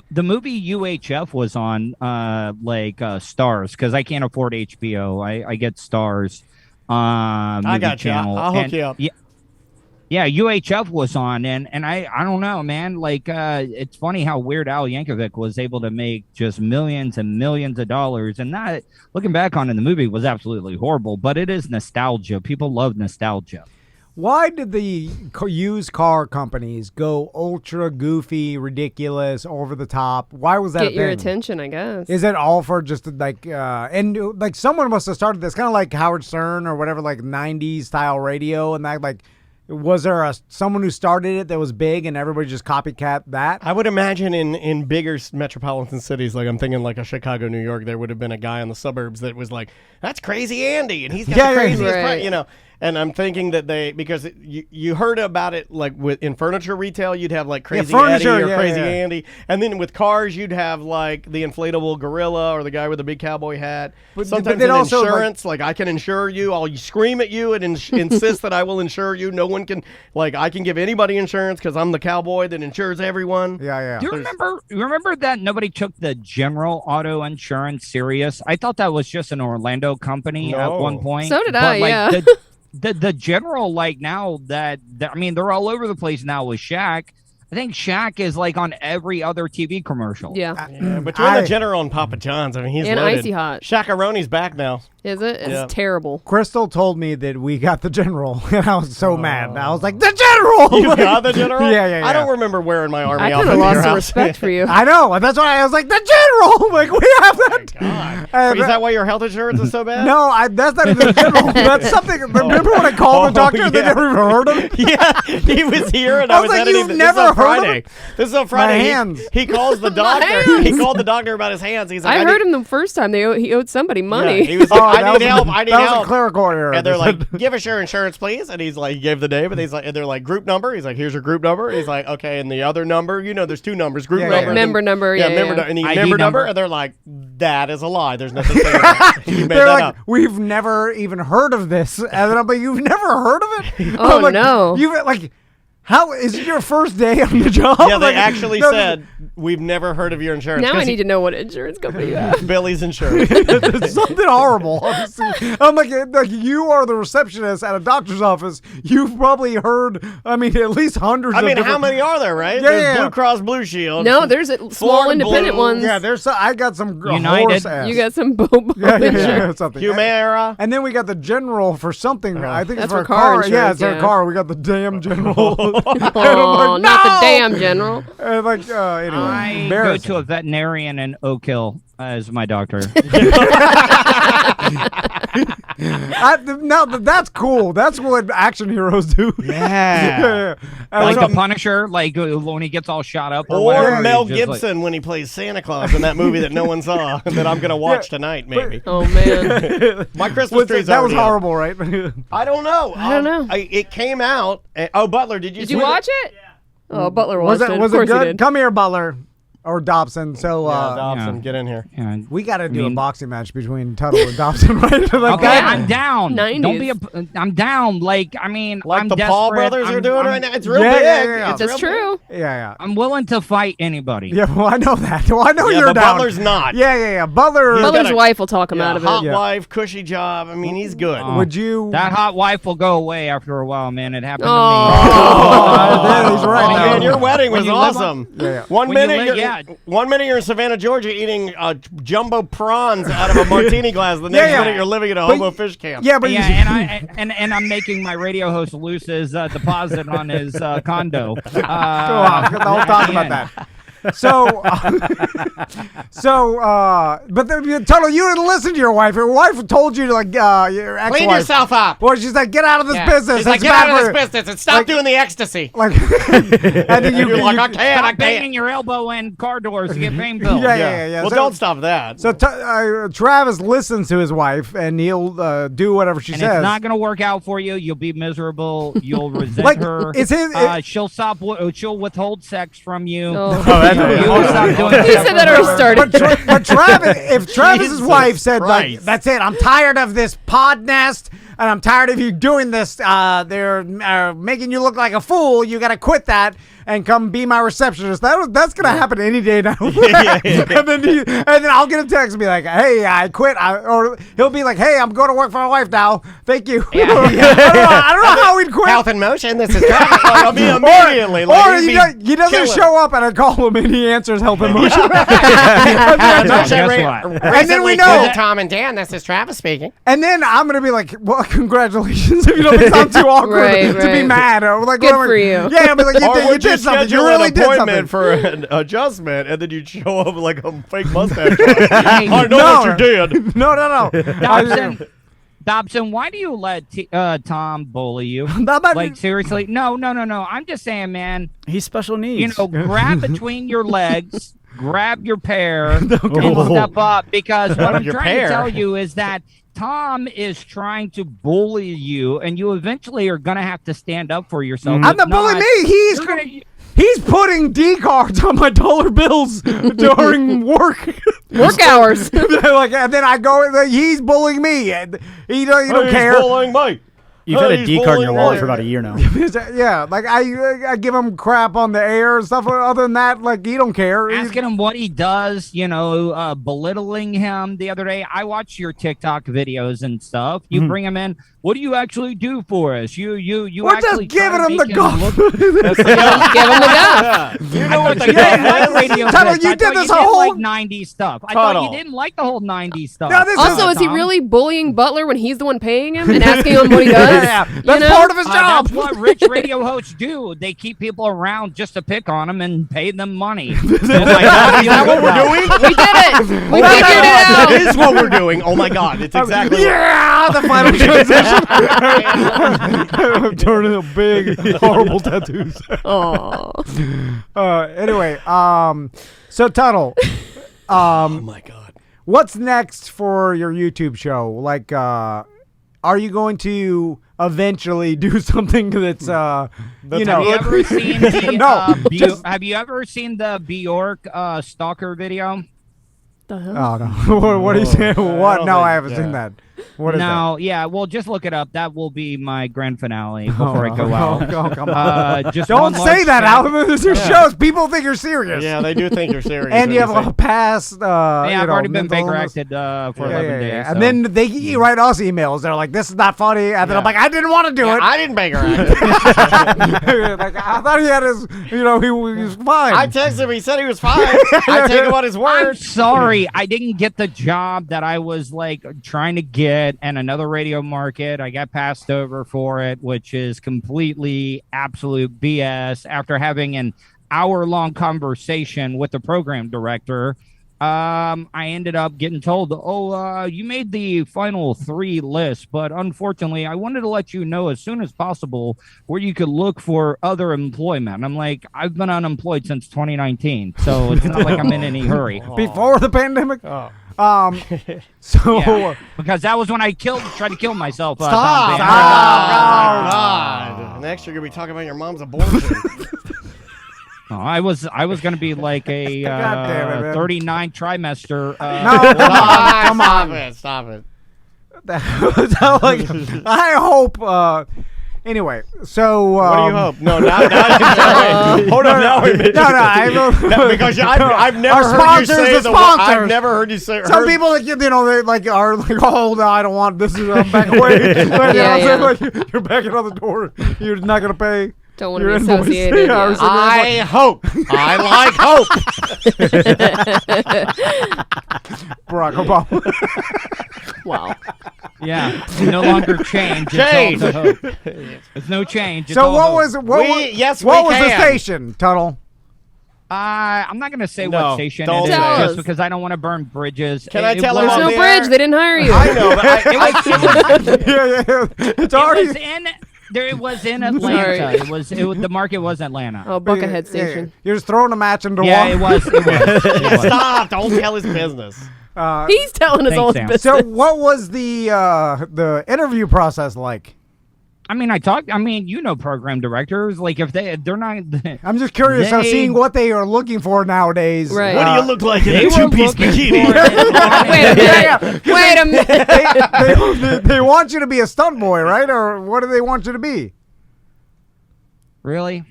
The movie UHF was on Stars because I can't afford HBO. I get Stars. I movie got you. channel. I'll hook And you up. Yeah, UHF was on, and I don't know, man. Like, it's funny how Weird Al Yankovic was able to make just millions and millions of dollars, and that, looking back on it, the movie was absolutely horrible, but it is nostalgia. People love nostalgia. Why did the used car companies go ultra goofy, ridiculous, over the top? Why was that a Get your thing? attention, I guess. Is it all for just like and like someone must have started this, kind of like Howard Stern or whatever, like 90s style radio, and that, like, was there someone who started it that was big and everybody just copycat that? I would imagine in bigger metropolitan cities, like I'm thinking like a Chicago, New York, there would have been a guy in the suburbs that was like, "That's Crazy Andy," and he's got Yeah, the yeah, craziest, right. you know. And I'm thinking that because you heard about it like in furniture retail, you'd have like Crazy furniture, Eddie or yeah, Crazy yeah. Andy, and then with cars, you'd have like the inflatable gorilla or the guy with the big cowboy hat. But Sometimes then in also, like- insurance, like I can insure you, I'll scream at you and insist that I will insure you. No one can, like, I can give anybody insurance because I'm the cowboy that insures everyone. Yeah. Do you remember that nobody took the General Auto Insurance serious? I thought that was just an Orlando company at No. one point. So did but, I, like, yeah. The General, like, now that I mean, they're all over the place now with Shaq. I think Shaq is like on every other TV commercial. Yeah. Yeah, between the General and Papa John's, I mean, he's And loaded. Icy Hot. Shaq-a-Roni's back now. Is it? It's Yeah. terrible. Crystal told me that we got the General, and I was so mad. I was like, the General! You got the General? Yeah. I don't remember wearing my army I outfit kind of to lost your some house. respect for you. I know. That's why I was like, the General! Like, we have that. God. And- Is that why your health insurance is so bad? No, that's not even the General. That's something. Remember when I called the doctor and they yeah. never even heard of it? Yeah, he was here and I I was was like, editing. you've This never is on heard of Friday. it? This is on Friday. My He- hands. He calls the doctor. hands. He called the doctor about his hands. He's like, I heard him the first time. He owed somebody money. Yeah, he was like, Oh, I that need was help. I need that was a help. clerical error. And they're They like, said- give us your insurance, please. And he's like, he gave the name, and he's like, and they're like, group number. He's like, here's your group number. He's like, okay, and the other number, you know, there's two numbers, group Yeah, number, yeah. and Member number, yeah, member, yeah. and the ID member number, number. and they're like, that is a lie. There's nothing saying that. You made They're that like, up. we've never even heard of this. And then I'm like, you've never heard of it? Oh, I'm like, no. You've like, how is it your first day on the job? Yeah, they Like, actually no, said, we've never heard of your insurance. Now I 'cause need to know what insurance company you have. Billy's insurance. It's something horrible. Honestly. I'm like you are the receptionist at a doctor's office. You've probably heard, I mean, at least hundreds I of mean, how different- many are there, right? Yeah, There's yeah. Blue Cross Blue Shield. No, there's small Florida independent Blue. ones. Yeah, I got some United. horse ass. You got some bobo yeah, insurance. something. Humera. And then we got the General for something. I think That's it's for for a car car. Yeah, insurance, it's for a yeah. car. We got the damn General. Oh, not the damn general. And like, anyway, I go embarrassing. to a veterinarian in Oak Hill as my doctor. Now that's cool. That's what action heroes do. Yeah. And Like so- the Punisher, like when he gets all shot up. Or, Or whatever, Mel he's just Gibson when he plays Santa Claus in that movie that no one saw that I'm going to watch tonight, maybe. Oh man. My Christmas What's tree's that was already up. horrible, right? I don't know. I don't know. It came out. Oh, Butler, did you Did see you it? watch it? Oh, Butler was watched it it. was Of course it he good? did. Come here, Butler or Dobson. So Yeah, Dobson, Yeah. get in here. Yeah. we got to do a mean- boxing match between Tuttle and Dobson, right? Like Okay, that. I'm down. 90s. Don't be a. I'm down. Like I mean, Like I'm the Paul desperate. brothers are I'm- doing I'm- right now. It's real Yeah, big. yeah, yeah. It's That's real true. Yeah. I'm willing to fight anybody. Yeah, well, I know that. Well, I know Yeah, you're but down. Butler's not. Yeah. Butler. He's Butler's got a- wife will talk him Yeah, out of hot it. Yeah. wife, cushy job. I mean, he's good. Would you? That hot wife will go away after a while, man. It happened Oh, to me. he's right. Oh, now. man, your wedding When was you live on- awesome. Yeah. One When you minute, live- you're, yeah. one minute you're in Savannah, Georgia, eating jumbo prawns out of a martini glass. The next Yeah. minute you're living at a But- hobo fish camp. Yeah, but Yeah, you, and I'm making my radio host lose his deposit on his condo. Go on. Don't talk about that. But Tuttle, you didn't listen to your wife. Your wife told you to your ex-wife. Clean yourself up. Well, she's like, get out of this business. She's like, It's get bad out of for this business and stop doing the ecstasy. Like, and then You're like, I can't, I Stop can't. banging your elbow in car doors to get pain pills. Yeah. Well, So- don't stop that. So Travis listens to his wife, and he'll do whatever she And says. it's not going to work out for you. You'll be miserable. You'll resent Like, her. it's his- she'll she'll withhold sex from you. Oh. You'll stop doing He said that already started. But Travis, if Travis's Jesus wife said like, Christ. "That's it, I'm tired of this pod nest, and I'm tired of you doing this. They're making you look like a fool. You got to quit that and come be my receptionist." That's gonna happen any day now. And then I'll get a text and be like, "Hey, I quit," or he'll be like, "Hey, I'm going to work for my wife now. Thank you." I don't know how he'd quit. Health in motion. This is Travis. I'll be immediately. Or he doesn't show up, and I call him, and he answers Health and Motion. Guess what? And then we know. Tom and Dan, this is Travis speaking. And then I'm gonna be like, "Well, congratulations!" If you don't think I'm too awkward Right, to be right. mad, or like, Good whatever. for you. Yeah, I'll be like, Or you would you did something. You schedule really an did something. appointment for an adjustment, and then you'd show up like a fake mustache? Hey, I know No. what you did. No. Dobson, why do you let Tom bully you? Not that- Like, seriously? No. I'm just saying, man, He's special needs. grab between your legs, grab your pear, and step up, because what I'm Your trying pear. to tell you is that Tom is trying to bully you, and you eventually are going to have to stand up for yourself. I'm not bullying me. You're gonna- He's putting D cards on my dollar bills during work. Work hours. Like, and then I go. He's bullying me, and he don't care. He's bullying me. You've had a He's D card in your bullying wallet me. for about a year now. Yeah, like I give him crap on the air and stuff. Other than that, like he don't care. Asking him what he does, belittling him the other day. I watch your TikTok videos and stuff. You bring him in. What do you actually do for us? You We're actually just giving try to him the make guff. look- Give him the guff. You know what the You didn't guy like is? radio Tuttle, hits. you I did thought this you didn't whole- like 90s stuff. I thought you Tuttle. didn't like the whole 90s stuff. No, this Also, is he Tom. really bullying Butler when he's the one paying him and asking him what he does? Yeah, You that's know? part of his job. That's what rich radio hosts do. They keep people around just to pick on them and pay them money. Is that what we're doing? We did it. We figured it That out. is what we're doing. Oh my God, it's exactly. Yeah, the final transition. I'm turning a big, horrible tattoos. Aw. Anyway, so Tuttle, Oh my God. what's next for your YouTube show? Like, are you going to eventually do something that's, Have you ever seen the No, Have you ever seen the Bjork stalker video? The hell? Oh no! What are you saying? What? don't No, think- I haven't seen that. What is No, yeah, well, just look it up. That will be my grand finale before I go Oh, out. oh, come on. Just Don't one say large that, check. Alan. These are shows. People think you're serious. Yeah, they do think you're serious. And when you have say- a past. Yeah, I've already been Baker acted for Yeah, 11 yeah, days. yeah. so. And then they write us emails. They're like, "This is not funny," and then I'm like, "I didn't want to do it." I didn't beg her out. Like, I thought he had his. He was fine. I texted him. He said he was fine. I take him on his I'm word. sorry, I didn't get the job that I was like trying to get, and another radio market. I got passed over for it, which is completely absolute BS. After having an hour-long conversation with the program director, I ended up getting told, you made the final 3 lists, but unfortunately, I wanted to let you know as soon as possible where you could look for other employment. I'm like, I've been unemployed since 2019, so it's not like I'm in any hurry. Before the pandemic. Oh. So. Yeah, because that was when I tried to kill myself. Stop! Tom Van. Oh my God! Next, you're gonna be talking about your mom's abortion. No, I was going to be like a God damn it, man. 39 trimester. No, come on. Stop it. I hope. Anyway, so What do you hope? No, now hold on. Now we made because I've never Our heard you sponsors, say the the word. I've sponsors. never heard you say. Some people, like, they like are like, "Oh no, I don't want this. Is back away." Like, Yeah, you know what I'm saying? yeah. Like, you're backing on the door. You're not gonna pay. Don't want to your be invoice. associated. Yeah, Yeah. so- I hope. I like hope. Barack Obama. Wow. Yeah, no longer change. Change. It's all the hope. It's no change. It's So all what hope. was what We- was yes, what we was the can. station, Tuttle? I'm not going to say No, what station don't it is say it. just because I don't want to burn bridges. Can I tell was- him There's on no the bridge. air? They didn't hire you. I know, but It's It already. was in. It was in Atlanta. Sorry. It was the market was Atlanta. Oh, Buckethead Station. You're just throwing a match into Yeah, one. it was. It was. It was. stop! Don't tell his business. He's telling his Thanks, own Sam. business. So, what was the interview process like? I mean, program directors. Like, if they're not. I'm just curious of They- seeing what they are looking for nowadays. Right. What do you look like in They a were two-piece looking bikini? for- Wait a minute. They want you to be a stunt boy, right? Or what do they want you to be? Really?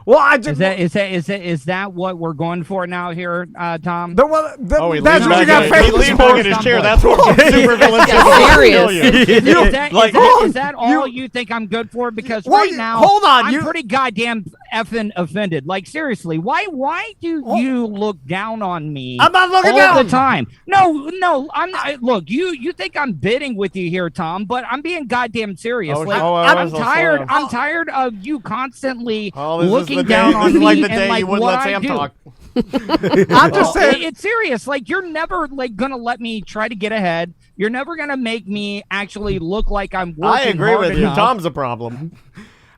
Well, I just Is that what we're going for now here, Tom? He that's what you got He famous leaned for. back in his chair. That's what supervillains Serious. Is that all you think I'm good for? Because Well, right now, hold on, I'm pretty goddamn effing offended. Like, seriously, why do you look down on me? I'm not looking all down. the time. No, I'm not. Look, you think I'm bidding with you here, Tom, but I'm being goddamn serious. Like, I'm tired. I'm tired of you constantly looking down on me like the and day like you wouldn't what let I Sam do. talk. I'm just saying. It's serious. Like, you're never like gonna let me try to get ahead. You're never gonna make me actually look like I'm working I agree hard with you. enough. Tom's a problem.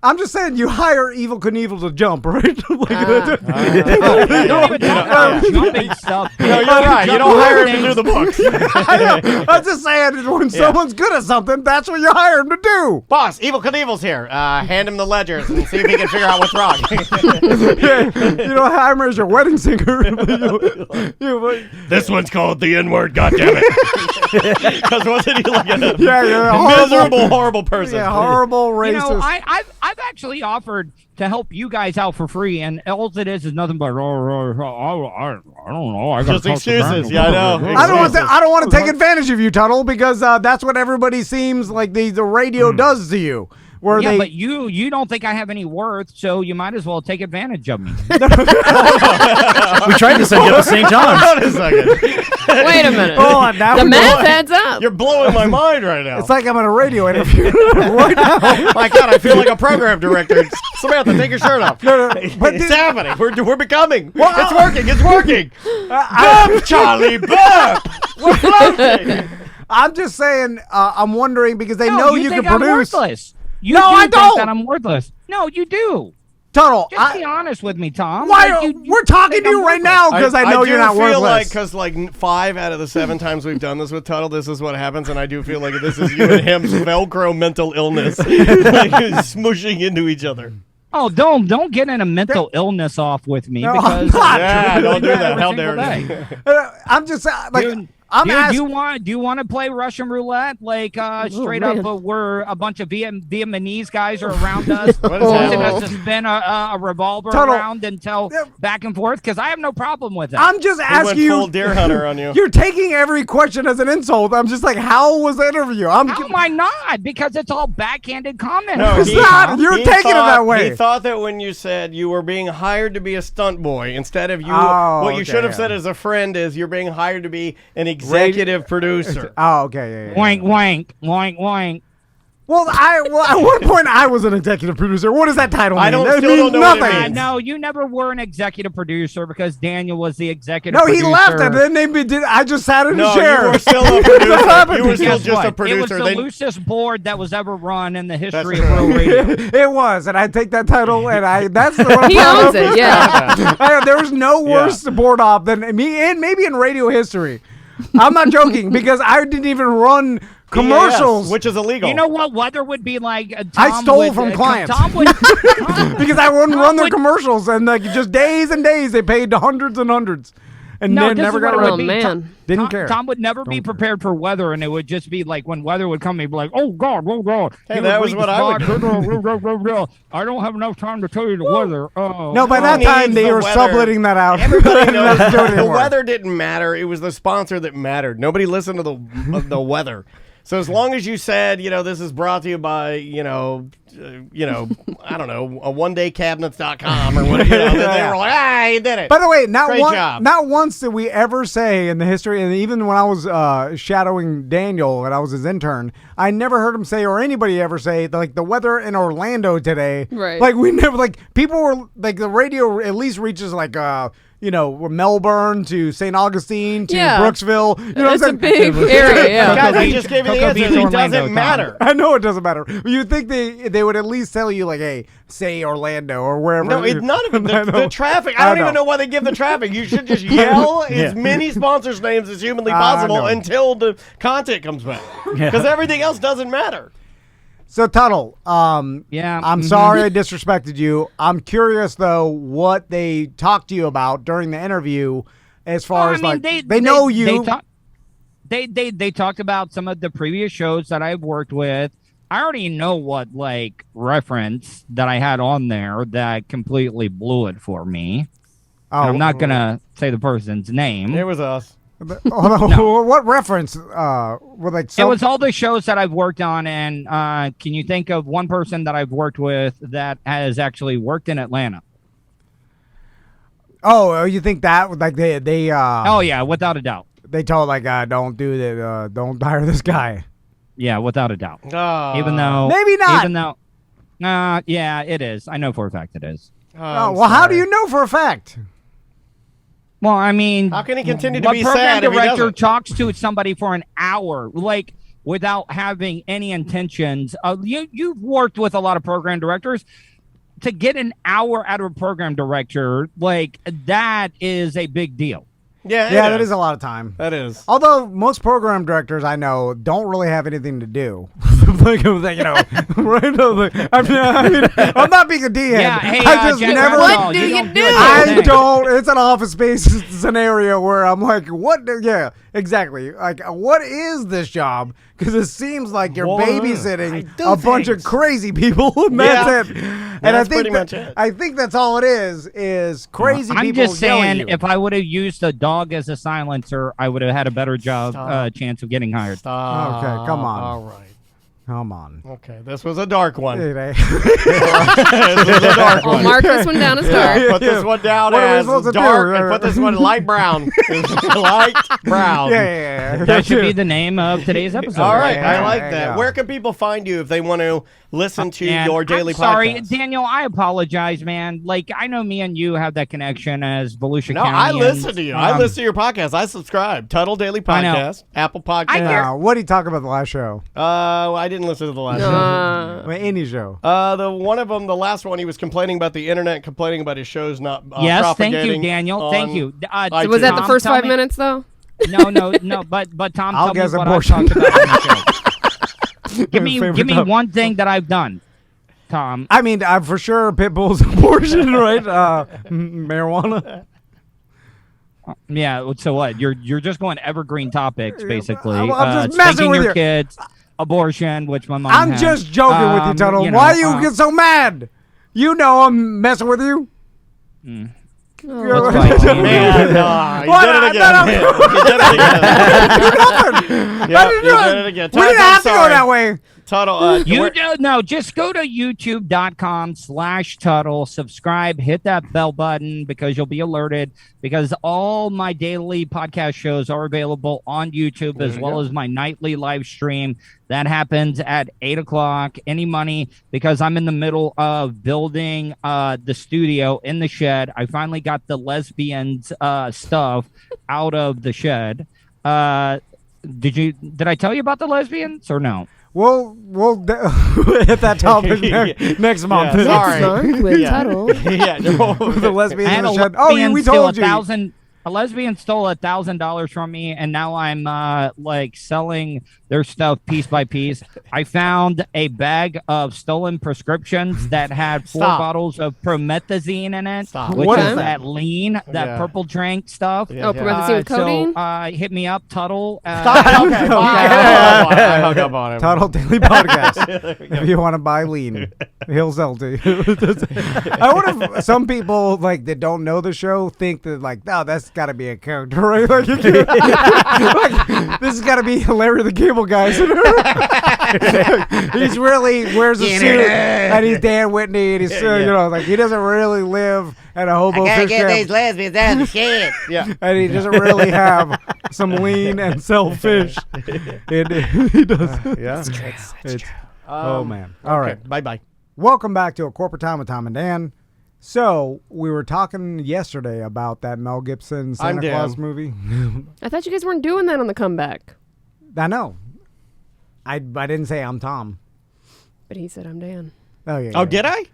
I'm just saying you hire Evil Knievel to jump, right? Don't even talk about jumping stuff. No, you're right. You don't hire him to do the books. I'm just saying when someone's good at something, that's what you hire him to do. Boss, Evil Knievel's here. Hand him the ledgers and see if he can figure out what's wrong. You don't hire him as your wedding singer. This one's called the N-word, goddammit. Because wasn't he like a you're a horrible, miserable, horrible person? yeah, horrible racist. You know, I've actually offered to help you guys out for free, and all it is nothing but I don't know. I gotta Just talk to excuses. Brandon. Yeah, I know. I don't want to take advantage of you, Tuttle, because that's what everybody seems like the radio does to you. Where Yeah, they but you don't think I have any worth, so you might as well take advantage of me. We tried to send you up to St. John's. Hold on a second. Wait a minute. Hold on, now The we're math going- adds up. You're blowing my mind right now. It's like I'm in a radio interview right now. My God, I feel like a program director. Samantha, take your shirt off. But It's happening. We're becoming. Well, it's working. It's working. Burp, Charlie, burp. We're floating. I'm just saying. I'm wondering because they know you think can I'm produce. worthless. You No, do I think don't. that I'm worthless. No, you do. Tuttle, Just be honest with me, Tom. why? Like, We're talking think to you I'm right worthless. now because I know do you're not feel worthless. like because 5 out of the 7 times we've done this with Tuttle, this is what happens, and I do feel like this is you and him's Velcro mental illness, like smushing into each other. Oh, don't get in a mental illness off with me No, because I'm not. Yeah, don't do that. every How single dare you? day. I'm just like Dude, I'm do asking. you want to play Russian roulette? Like straight man. up, we're a bunch of Vietnamese guys are around us, What is forcing happening? us to spin a revolver Tuttle. around and tell back and forth. Because I have no problem with it. I'm just He went asking full you. deer hunter on you. You're taking every question as an insult. I'm just like, how was the interview? How am I not? Because it's all backhanded comments. No, It's he- not. You're He taking it thought- that way. He thought that when you said you were being hired to be a stunt boy, instead of you, Oh, what you okay, should have yeah. said as a friend is you're being hired to be an executive producer. Oh, okay, yeah. Wank, wank, wank, wank. Well, at one point I was an executive producer. What does that title mean? I don't- That still means don't know what it nothing. means. No, you never were an executive producer because Daniel was the executive No, he producer. left and then they did. I just sat in No, the chair. you were still a producer. happened? You were still Guess just what? a producer. It was the They- loosest board that was ever run in the history That's of real radio. It was, and I take that title, and that's the one I'm He proud owns of. it, yeah. There was no worse board op than me, and maybe in radio history. I'm not joking because I didn't even run commercials Yes, which is illegal. You know what weather would be like? I Tom stole would, from clients. Tom would, because I wouldn't run their would- commercials, and like just days and days they paid hundreds and hundreds, and No, then this never is got what it it right. Oh, would be. man. Didn't Tom, care. Tom would never be prepared for weather, and it would just be like when weather would come, he'd be like, "Oh God, oh God!" Hey, He that would was read what the I would spot. I don't have enough time to tell you the weather. Oh, No, by that needs time they the were weather? subletting that out. Everybody And knows not doing it the anymore. weather didn't matter. It was the sponsor that mattered. Nobody listened to the weather. So as long as you said, this is brought to you by, I don't know, a onedaykabinets.com or whatever, they were like, he did it. By the way, Great job. not once did we ever say in the history, and even when I was shadowing Daniel and I was his intern, I never heard him say, or anybody ever say, like, the weather in Orlando today. Right. Like, we never, like, people were, like, the radio at least reaches, like, Melbourne to St. Augustine to Yeah. Brooksville. You know It's what a I'm saying? big area, yeah. Guys, I just gave you the Cocoa answer. Beach, It Orlando, doesn't Tom. matter. I know it doesn't matter. You'd think they would at least tell you, like, hey, say Orlando or wherever. No, it's none of it. I The know. traffic. I I don't know. even know why they give the traffic. You should just yell as many sponsors' names as humanly possible know. until the content comes back. Because everything else doesn't matter. So, Tuttle, Yeah. I'm sorry I disrespected you. I'm curious, though, what they talked to you about during the interview as far as, they know you. They talked about some of the previous shows that I've worked with. I already know what, like, reference that I had on there that completely blew it for me. Oh, And I'm not going to say the person's name. It was us. What reference? Were like It was all the shows that I've worked on, and can you think of one person that I've worked with that has actually worked in Atlanta? Oh, you think that like they Oh yeah, without a doubt. they told like don't do that, don't hire this guy. Yeah, without a doubt. Oh, Even though Maybe not. Even though, yeah, it is. I know for a fact it is. Oh, well, how do you know for a fact? Well, I mean, How can he continue to what be program sad if he director doesn't? talks to somebody for an hour, like without having any intentions? You've worked with a lot of program directors. To get an hour out of a program director, like that is a big deal. Yeah, Yeah, that is a lot of time. That is. Although most program directors I know don't really have anything to do. Like, right? I mean, I'm not being a D head. Yeah, hey, I just Jack never. Randall, What do you don't do? a I thing. don't. It's an Office Space scenario where I'm like, what? Yeah, exactly. Like, what is this job? Because it seems like you're What? babysitting I do a bunch of things. crazy people, and that's it. And I That's think pretty much it. I think that's all it is crazy I'm people just yelling saying, at you. if I would have used a dog as a silencer, I would have had a better job chance of getting hired. Okay, come on. All right. Come on. Okay, this was a dark one. Hey, This was a dark I'll one. mark this one down as dark. Put this one down What are we as supposed to do? dark and put this one light brown. Light brown. yeah. That should be the name of today's episode. All right, Yeah, I like yeah, that. yeah. Where can people find you if they want to listen to And your daily I'm sorry, podcast? Daniel, I apologize, man. Like, I know me and you have that connection as Volusia No, County. I listen to you. I um, listen to your podcast. I subscribe. Tuttle Daily I know. Podcast, Apple Podcast. What did he talk about the last show? I didn't listen to the last show. Any show. The one of them, the last one, he was complaining about the internet, complaining about his shows not Yes, thank you, propagating Daniel. Thank on you. iTunes. Was that the Tom, first tell 5 me- minutes, though? No, but Tom, I'll tell me guess what abortion. I've talked about on the show. Give me Favorite topic. one thing that I've done, Tom. I mean, for sure, Pitbull's abortion, right? Marijuana. Yeah. So what? You're just going evergreen topics, basically. I'm just messing spanking with your you. kids, abortion, which my mom. I'm had. just joking with you, Tuttle. You know, Why you get so mad? You know I'm messing with you. What's going on? Man, you What? did it I again. thought You did it again. I Yeah, didn't you do did it. it again. We didn't Tuttle, I'm have to go sorry. that way. Tuttle, You don't know. Just go to youtube.com/Tuttle, subscribe, hit that bell button because you'll be alerted because all my daily podcast shows are available on YouTube as well as my nightly live stream that happens at 8:00. Any money because I'm in the middle of building the studio in the shed. I finally got the lesbians stuff out of the shed. Did I tell you about the lesbians or no? We'll hit that topic next month. Yeah, sorry. Month with Yeah. Tuttle. Yeah, The lesbians I in had the a shed. lesbian We steal told you. a lesbian stole $1,000 from me, and now I'm like selling their stuff piece by piece. I found a bag of stolen prescriptions that had 4 Stop. bottles of promethazine in it, Stop. which What is is that lean, that Yeah. purple drink stuff. Yeah. Oh, promethazine with codeine? So hit me up, Tuttle. Stop. Okay, bye. I hung up on him. Tuttle Daily Podcast. If you want to buy lean, he'll sell to you. I wonder if some people like that don't know the show think that like, no, that's got to be a character, right? Like, like, this has got to be Larry the Cable Guy. He's really wears a suit, and he's Dan Whitney, and he's you know, like he doesn't really live at a hobo fish camp. lesbians out of the shed. Yeah. And he doesn't really have some lean and sell fish. He does. Yeah. It's- oh man! All right. Bye bye. Welcome back to A Corporate Time with Tom and Dan. So we were talking yesterday about that Mel Gibson Santa Dan. Claus movie. I thought you guys weren't doing that on the comeback. I know. I didn't say I'm Tom. But he said I'm Dan. Oh yeah. Oh, did I?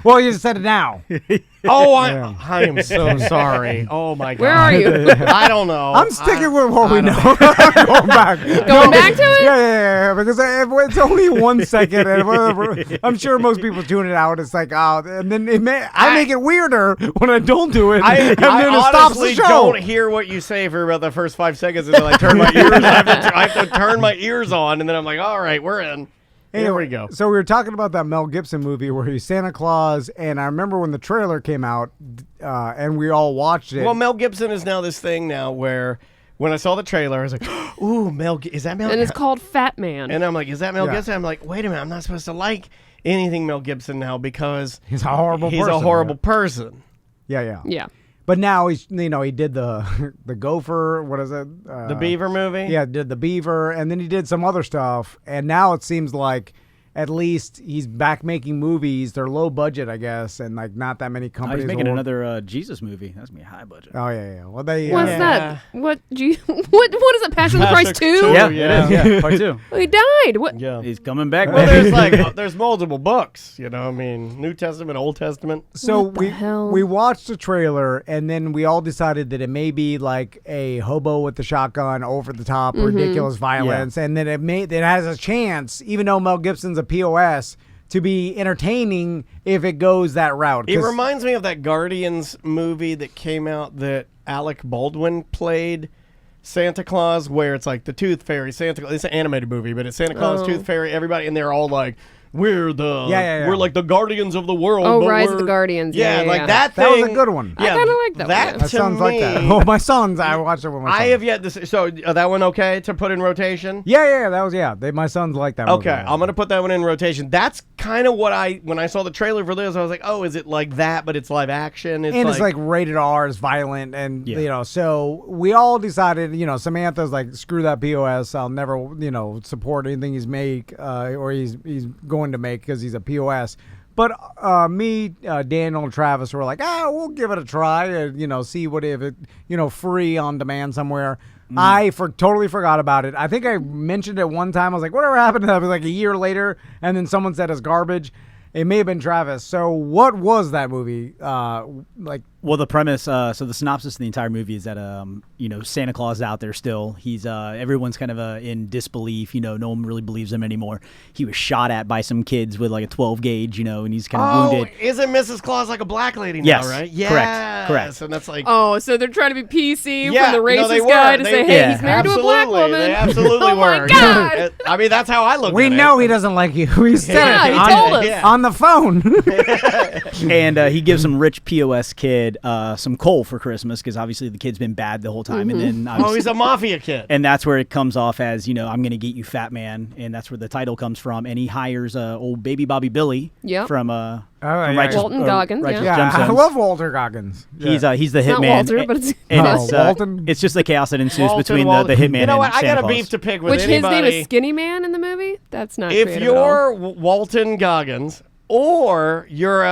Well, you just said it now. Oh, Yeah. I am so sorry. Oh my God. Where are you? I don't know. I'm sticking with what we know. I'm going back. Going back to it? Yeah, because it's only 1 second, and I'm sure most people tune it out. It's like, oh, and then I make it weirder when I don't do it, I and then it stops the honestly show. don't hear what you say for about the first 5 seconds until I turn my ears. I have to turn my ears on, and then I'm like, all right, we're in. Here we go. So we were talking about that Mel Gibson movie where he's Santa Claus, and I remember when the trailer came out, and we all watched it. Well, Mel Gibson is now this thing now where when I saw the trailer, I was like, ooh, is that Mel And it's Gibson? called Fat Man. And I'm like, is that Mel Yeah. Gibson? I'm like, wait a minute, I'm not supposed to like anything Mel Gibson now because he's a horrible he's person. a horrible person. Yeah. Yeah. But now he's, he did the gopher. What is it? The Beaver movie? Yeah, did the beaver, and then he did some other stuff, and now it seems like at least he's back making movies. They're low budget, I guess, and like not that many Oh, companies. he's making will- another Jesus movie. That's gonna be high budget. Oh yeah. Well, they. What's Yeah. that? What is it? Passion of the Christ 2? Yeah. It is. Yeah, part 2. Oh, he died. What? Yeah. He's coming back. Well, baby. there's like there's multiple books, you know. I mean, New Testament, Old Testament. So What the hell? we watched the trailer, and then we all decided that it may be like a hobo with the shotgun, over the top, ridiculous violence, and then it has a chance, even though Mel Gibson's a POS, to be entertaining if it goes that route. It 'Cause- reminds me of that Guardians movie that came out that Alec Baldwin played Santa Claus, where it's like the Tooth Fairy, Santa Claus. It's an animated movie, but it's Santa Claus, Tooth Fairy, everybody, and they're all like, we're Yeah. like the Guardians of the world. Oh, but Rise of we're-" the Guardians. Yeah, Yeah, like yeah. that That thing. was a good one. Yeah, I kinda like that That one. My to son's me, like that. Oh, my sons. I watched it with my son. I have yet to see. So that one okay to put in rotation? Yeah, that was my sons like that. Okay, movie. I'm gonna put that one in rotation. That's kind of what when I saw the trailer for this, I was like, oh, is it like that? But it's live action. It's like rated R, it's violent, and so we all decided, Samantha's like, screw that POS. I'll never, support anything he's or he's going to make because he's a POS. But me, Daniel, and Travis were like, we'll give it a try, and see what if it, free on demand somewhere. I totally forgot about it. I think I mentioned it one time. I was like, whatever happened to that? It was like a year later, and then someone said it's garbage. It may have been Travis. So what was that movie like? Well, the premise, so the synopsis of the entire movie is that, Santa Claus is out there still. He's, everyone's kind of in disbelief. No one really believes him anymore. He was shot at by some kids with like a 12 gauge, and he's kind of wounded. Isn't Mrs. Claus like a black lady now, Yes, right? correct. And that's like, Oh, so they're trying to be PC yeah, from the racist they were. guy to say, hey, Yeah. he's married to a black woman. They absolutely Oh my were. God. I mean, that's how I look at it. We know he doesn't like you. He said Yeah, it he on, told us. Yeah. on the phone. And he gives some rich POS kid some coal for Christmas because obviously the kid's been bad the whole time. And then Oh, he's a mafia kid. and that's where it comes off as, I'm going to get you, fat man. And that's where the title comes from. And he hires old baby Bobby Billy Yep. from yeah. Righteous, Walton Goggins, Righteous Yeah, I Gemstones. love Walter Goggins. He's the Not hitman. Walter, but it's and Oh, it's, Walton? it's just the chaos that ensues Walton, between Walton. the hitman You know what? and I Santa got a Claus. beef to pick with which his anybody. name is Skinny Man in the movie. That's not. If creative at all. you're Walton Goggins or you're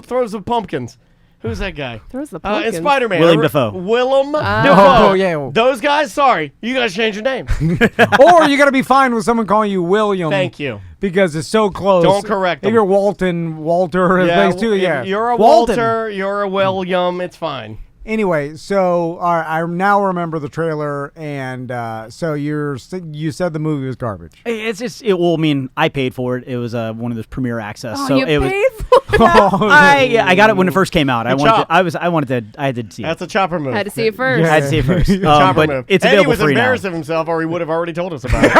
Throws of Pumpkins. Who's that guy? Throws the In pumpkins. Spider-Man. William Dafoe. Willem Dafoe. Oh, yeah. Those guys, sorry. You guys change your name. Or you got to be fine with someone calling you William. Thank you. Because it's so close. Don't correct If them. you're Walter, things too. if Yeah, you're a Walton. Walter, you're a William, it's fine. Anyway, so I now remember the trailer, and so you said the movie was garbage. It's just, I mean, I paid for it. It was one of those premiere access. Oh, so you it was. paid for it. I got it when it first came out. I chop. had to see it. That's a chopper move. I had to see it first. Yeah. I had to see it first. Chopper But move. it's and he available was free now. embarrassed of himself, or he would have already told us about it.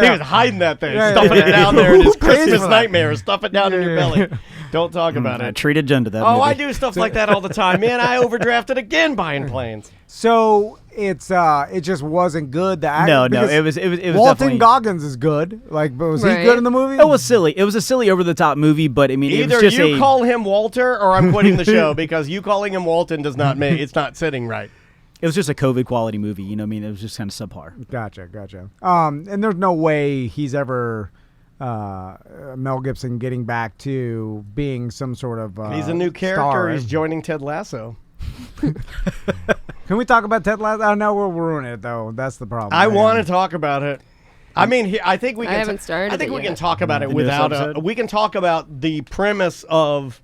He was hiding that thing, Yeah, stuffing yeah. it down there in his Who pays Christmas for that? nightmare. Stuff it down in your belly. Don't talk about I it. treated Jen to that Oh, movie. I do stuff like that all the time. Man, I overdrafted again buying planes. So it just wasn't good. No, it was Walton definitely. Goggins is good. Like, but was he Right. good in the movie? It was silly. It was a silly, over the top movie, but I mean, it Either was just you a. call him Walter or I'm quitting the show because you calling him Walton does not make it's not sitting right. It was just a COVID quality movie. You know what I mean? It was just kind of subpar. Gotcha. And there's no way he's ever Mel Gibson getting back to being some sort of He's a new character. star. He's joining Ted Lasso. Can we talk about Ted Lasso? Oh, no, we'll ruin it though. That's the problem. I want to talk about it. I mean, I think we I can. haven't started I think it we yet. can talk about it The newest without. episode? We can talk about the premise of.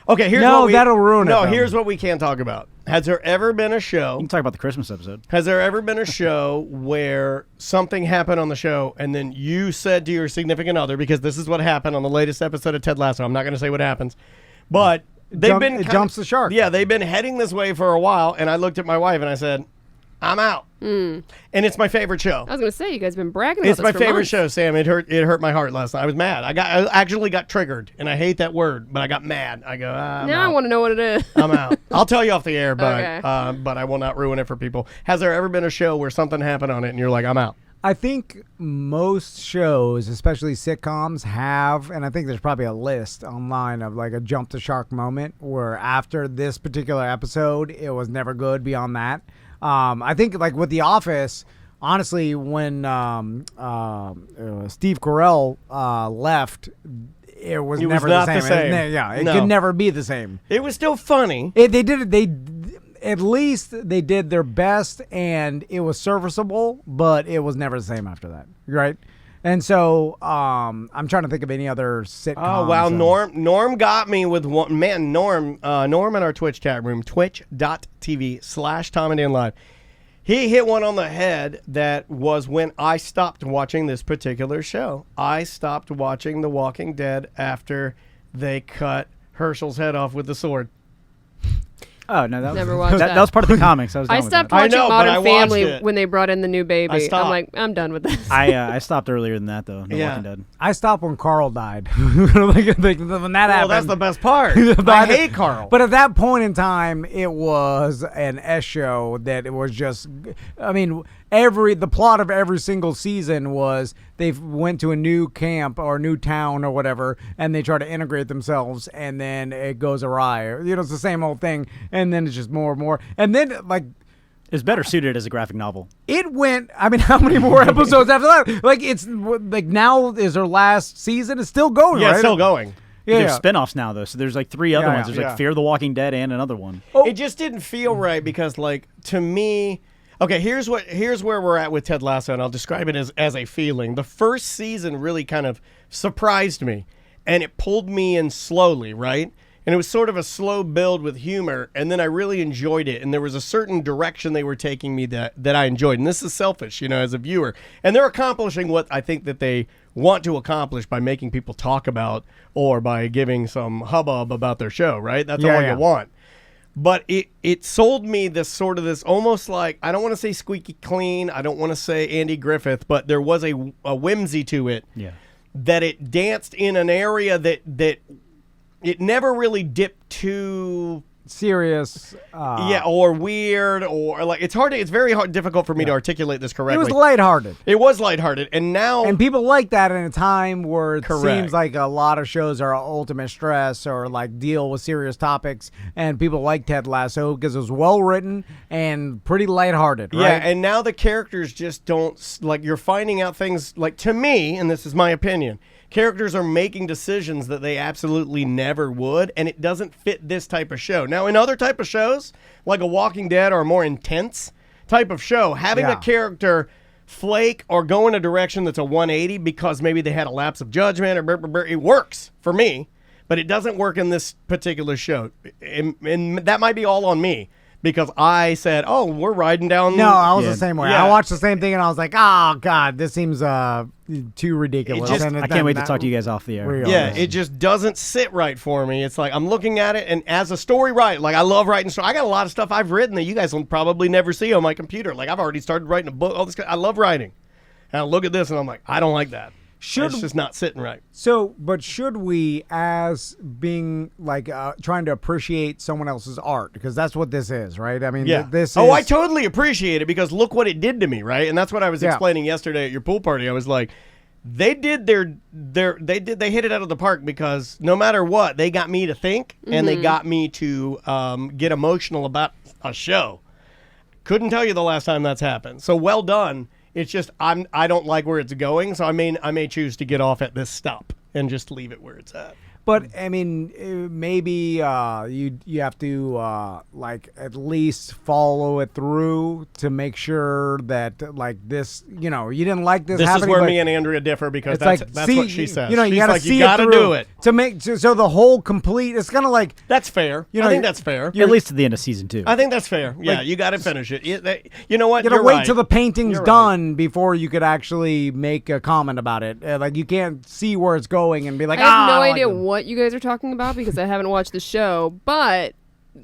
Okay, here's No, what we, that'll ruin it, No, though. here's what we can't talk about. Has there ever been a You show? can talk about the Christmas episode. Has there ever been a show where something happened on the show and then you said to your significant other, because this is what happened on the latest episode of Ted Lasso. I'm not going to say what happens, but they've been It jumps the shark. Yeah, they've been heading this way for a while, and I looked at my wife and I said, "I'm out." And it's my favorite show. I was gonna say you guys have been bragging about It's this my for favorite months. show, Sam. It hurt my heart last night. I was mad. I actually got triggered, and I hate that word, but I got mad. I go, I'm Now I out. want to know what it is. I'm out. I'll tell you off the air, but Okay. but I will not ruin it for people. Has there ever been a show where something happened on it, and you're like, I'm out? I think most shows, especially sitcoms, have, and I think there's probably a list online of like a jump the shark moment where after this particular episode, it was never good beyond that. I think like with The Office, honestly, when Steve Carell left, it was It was never not the the same. same. It No. could never be the same. It was still funny. They did it. They at least they did their best, and it was serviceable, but it was never the same after that, right? And so I'm trying to think of any other sitcom. Oh wow, Norm got me with one man. Norm in our Twitch chat room, twitch.tv/Tom and Dan Live. He hit one on the head. That was when I stopped watching this particular show. I stopped watching The Walking Dead after they cut Herschel's head off with the sword. Oh no, that Never was watched that that. was part of the comics. I was. I done with stopped that. I watching know, but I Modern watched Family it. when they brought in the new baby. I stopped. I'm like, I'm done with this. I stopped earlier than that though. The Yeah. Walking Dead. I stopped when Carl died. when that Well, happened. that's the best part. But I hate Carl. But at that point in time, it was an S show that it was just. I mean, the plot of every single season was they went to a new camp or new town or whatever, and they try to integrate themselves, and then it goes awry. You know, it's the same old thing, and then it's just more and more, and then like. It's better suited as a graphic novel. It went. I mean, how many more episodes after that? Like it's like now is their last season. It's still going. Yeah, right? it's still going. Yeah, There's yeah. spin-offs now though, so there's like 3 other Yeah, ones. There's yeah. like Fear the Walking Dead and another one. It just didn't feel right because, like, to me, okay, here's where we're at with Ted Lasso, and I'll describe it as a feeling. The first season really kind of surprised me, and it pulled me in slowly, right? And it was sort of a slow build with humor, and then I really enjoyed it. And there was a certain direction they were taking me that I enjoyed. And this is selfish, as a viewer. And they're accomplishing what I think that they want to accomplish by making people talk about or by giving some hubbub about their show, right? That's all Yeah. you want. But it sold me this almost like, I don't want to say squeaky clean, I don't want to say Andy Griffith, but there was a whimsy to it. Yeah. That it danced in an area that it never really dipped too serious. or weird or like it's very difficult for me to articulate this It correctly. was lighthearted. It was lighthearted, and now And people like that in a time where it Correct. seems like a lot of shows are ultimate stress or like deal with serious topics. And people like Ted Lasso because it was well written and pretty lighthearted, right? yeah, and now the characters just don't like. You're finding out things like, to me, and this is my opinion. Characters are making decisions that they absolutely never would, and it doesn't fit this type of show. Now, in other type of shows, like a Walking Dead or a more intense type of show, having Yeah. a character flake or go in a direction that's a 180 because maybe they had a lapse of judgment or it works for me, but it doesn't work in this particular show. And that might be all on me because I said, oh, we're riding down. No, I was Yeah. the same way. Yeah. I watched the same thing and I was like, oh, God, this seems too ridiculous. It just- And I can't wait to talk to you guys off the air. Real. Yeah, it just doesn't sit right for me. It's like I'm looking at it, and as a story writer, like I love writing stories. I got a lot of stuff I've written that you guys will probably never see on my computer. Like I've already started writing a book. All this, I love writing, and I look at this, and I'm like, I don't like that. It's just not sitting right. So, but should we, as being like trying to appreciate someone else's art, because that's what this is, right? I mean, Yeah. this. Oh, is, I totally appreciate it because look what it did to me, right? And that's what I was Yeah. explaining yesterday at your pool party. I was like, they hit it out of the park because no matter what, they got me to think and they got me to get emotional about a show. Couldn't tell you the last time that's happened. So well done. It's just I don't like where it's going, so I may choose to get off at this stop and just leave it where it's at. But I mean, maybe you have to like at least follow it through to make sure that like this, you didn't like this. This is happening, where but me and Andrea differ because it's that's see, what she says. You She's gotta like, see you gotta it through do it. to make so the whole complete. It's kind of like That's fair. You know, I think that's fair. At least to the end of season 2. I think that's fair. Yeah, you got to finish it. You know what? you gotta You're wait right. till the painting's You're right. done before you could actually make a comment about it. Like you can't see where it's going and be like, I have no I don't idea like this." what you guys are talking about because I haven't watched the show, but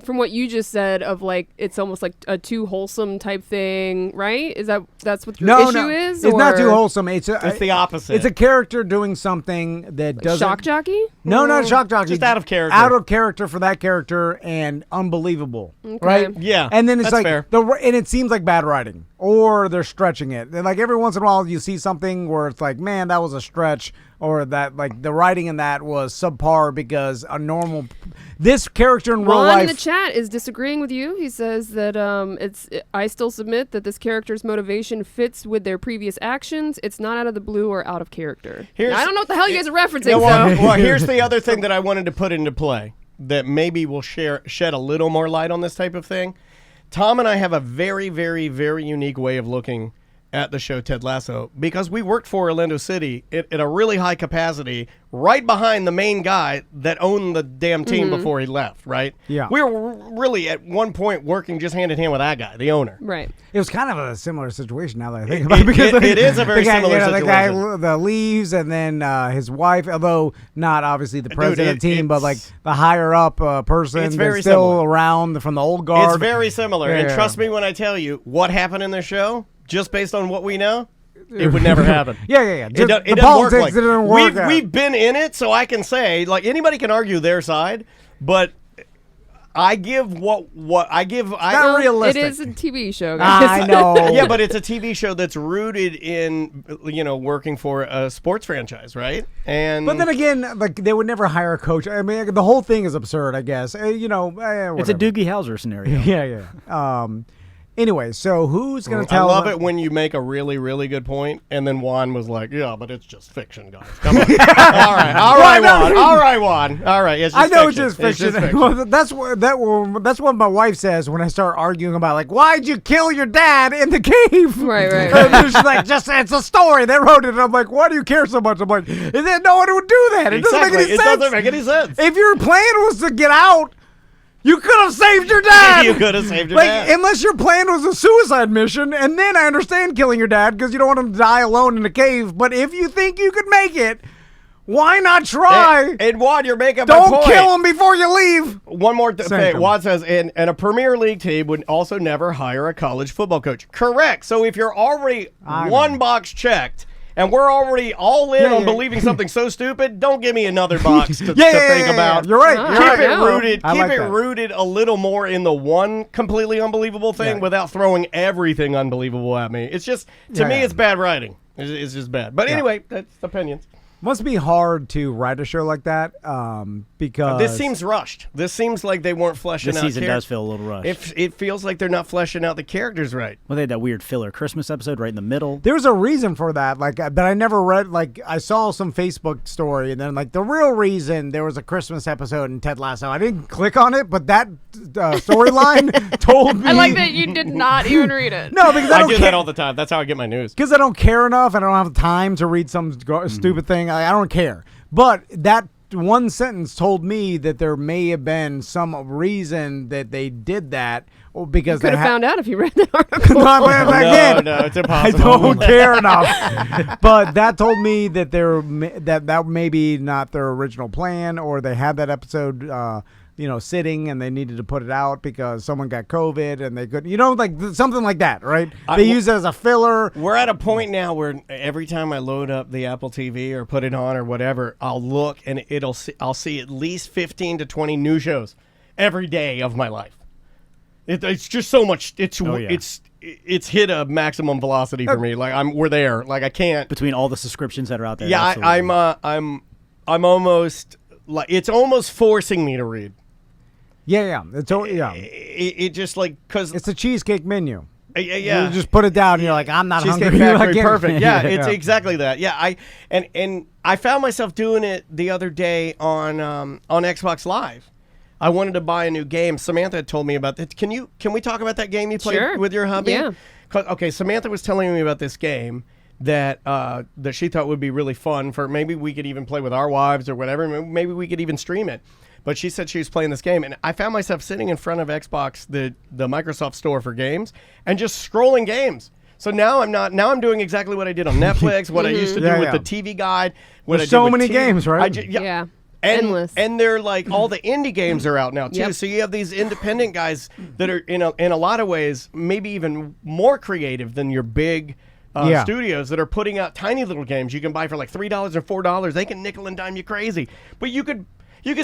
from what you just said of like it's almost like a too wholesome type thing, right? That's what your issue is? It's not or too wholesome. It's the opposite. It's a character doing something that doesn't. shock jockey? No, not shock jockey. Just out of character. Out of character for that character and unbelievable, Okay. right? Yeah, And then it's that's like fair. and it seems like bad writing, or they're stretching it. And like every once in a while, you see something where it's like, man, that was a stretch, or that like the writing in that was subpar because a normal. This character in real Ron life. in the chat is disagreeing with you. He says that I still submit that this character's motivation fits with their previous actions. It's not out of the blue or out of character. Here's- Now, I don't know what the hell you guys are referencing. Yeah, so. well, here's the other thing that I wanted to put into play that maybe will shed a little more light on this type of thing. Tom and I have a very, very, very unique way of looking at the show Ted Lasso because we worked for Orlando City at a really high capacity right behind the main guy that owned the damn team before he left, right? Yeah. We were really at one point working just hand in hand with that guy, the owner. Right. It was kind of a similar situation now that I think about it. Because it is a very the guy, similar The guy situation. that leaves and then his wife, although not obviously the president of the team, but like the higher up person It's that's very still similar. around from the old guard. It's very similar. And Yeah. trust me when I tell you what happened in their show, just based on what we know, it would never happen. Yeah. Just It the doesn't politics work like didn't work out. we've been in it, so I can say like anybody can argue their side, but I give what I give. not I realistic. It is a TV show, guys. I know. yeah, but it's a TV show that's rooted in working for a sports franchise, right? And But then again, like they would never hire a coach. I mean, the whole thing is absurd. I guess It's a whatever. Doogie Howser scenario. Yeah. Anyway, so who's gonna I tell? love it when you make a really, really good point, and then Juan was like, "Yeah, but it's just fiction, guys. Come on, all right, Juan, all right. It's just I know fiction. it's just fiction. fiction. Well, that's what my wife says when I start arguing about like, why'd you kill your dad in the cave? Right. And she's like, just it's a story. They wrote it. And I'm like, why do you care so much? I'm like, no one would do that. It doesn't make any It sense. doesn't make any sense. If your plan was to get out, you could have saved your dad. You could have saved your like, dad. unless your plan was a suicide mission, and then I understand killing your dad because you don't want him to die alone in a cave. But if you think you could make it, why not try? And Juan, you're making my Don't point. kill him before you leave. One more thing. Thank you. Juan says, and a Premier League team would also never hire a college football coach. Correct. So if you're already I one know. box checked, and we're already all in Yeah, on yeah. believing something so stupid, don't give me another box to Yeah, think about. You're right. Ah. You're Keep right. it know. rooted. I Keep like it that. rooted a little more in the one completely unbelievable thing Yeah. without throwing everything unbelievable at me. It's just to Yeah, me, yeah. it's bad writing. It's just bad. But anyway, that's opinions. Must be hard to write a show like that because This seems rushed. This seems like they weren't fleshing This out. season does feel a little rushed. It feels like they're not fleshing out the characters right. Well, they had that weird filler Christmas episode right in the middle. There was a reason for that, like that I never read. Like I saw some Facebook story, and then like the real reason there was a Christmas episode in Ted Lasso. I didn't click on it, but that storyline told me. I like that you did not even read it. No, because I I don't do care. that all the time. That's how I get my news. Because I don't care enough, and I don't have time to read some stupid thing. I don't care. But that one sentence told me that there may have been some reason that they did that, or because Could they have found out if you read that article. No, again, No, it's I impossible. don't care enough. But that told me that that maybe not their original plan, or they had that episode sitting and they needed to put it out because someone got COVID and they couldn't, like something like that, right? They use it as a filler. We're at a point now where every time I load up the Apple TV or put it on or whatever, I'll look and I'll see at least 15 to 20 new shows every day of my life. It's just so much. It's hit a maximum velocity for me. Like we're there. Like I can't Between all the subscriptions that are out there. Yeah, I'm almost like it's almost forcing me to read. Yeah. It just like because It's a cheesecake menu. yeah. You just put it down and you're like, I'm not Cheesecake hungry. Factory, I can't- perfect. Yeah, it's exactly that. Yeah, and I found myself doing it the other day on Xbox Live. I wanted to buy a new game. Samantha had told me about that. Can we talk about that game you played Sure. with your hubby? Yeah. Okay, Samantha was telling me about this game that she thought would be really fun for maybe we could even play with our wives or whatever. Maybe we could even stream it. But she said she was playing this game, and I found myself sitting in front of Xbox, the Microsoft Store for games, and just scrolling games. So now I'm doing exactly what I did on Netflix, what I used to do Yeah, with yeah. the TV Guide. What There's I did so with many TV. games, right? Yeah. And, Endless. and they're like all the indie games are out now too. Yep. So you have these independent guys that are in a lot of ways maybe even more creative than your big studios that are putting out tiny little games you can buy for like $3 or $4. They can nickel and dime you crazy, but you could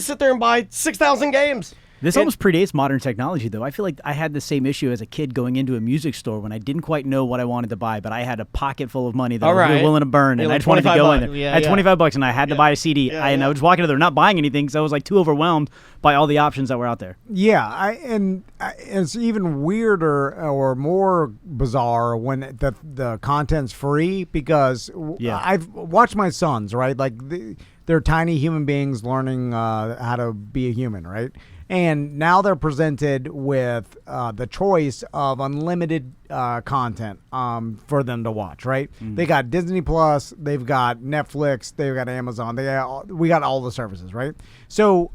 sit there and buy 6,000 games. This almost predates modern technology, though. I feel like I had the same issue as a kid going into a music store when I didn't quite know what I wanted to buy, but I had a pocket full of money that I was really willing to burn, and like I just wanted to go in there. $25. I had $25, and I had to buy a CD, and I was walking in there not buying anything because I was like too overwhelmed by all the options that were out there. Yeah, it's even weirder or more bizarre when the content's free because I've watched my sons, right? Like they're tiny human beings learning how to be a human, right? And now they're presented with the choice of unlimited content for them to watch, right? They got Disney Plus, they've got Netflix, they've got Amazon, we got all the services, right? So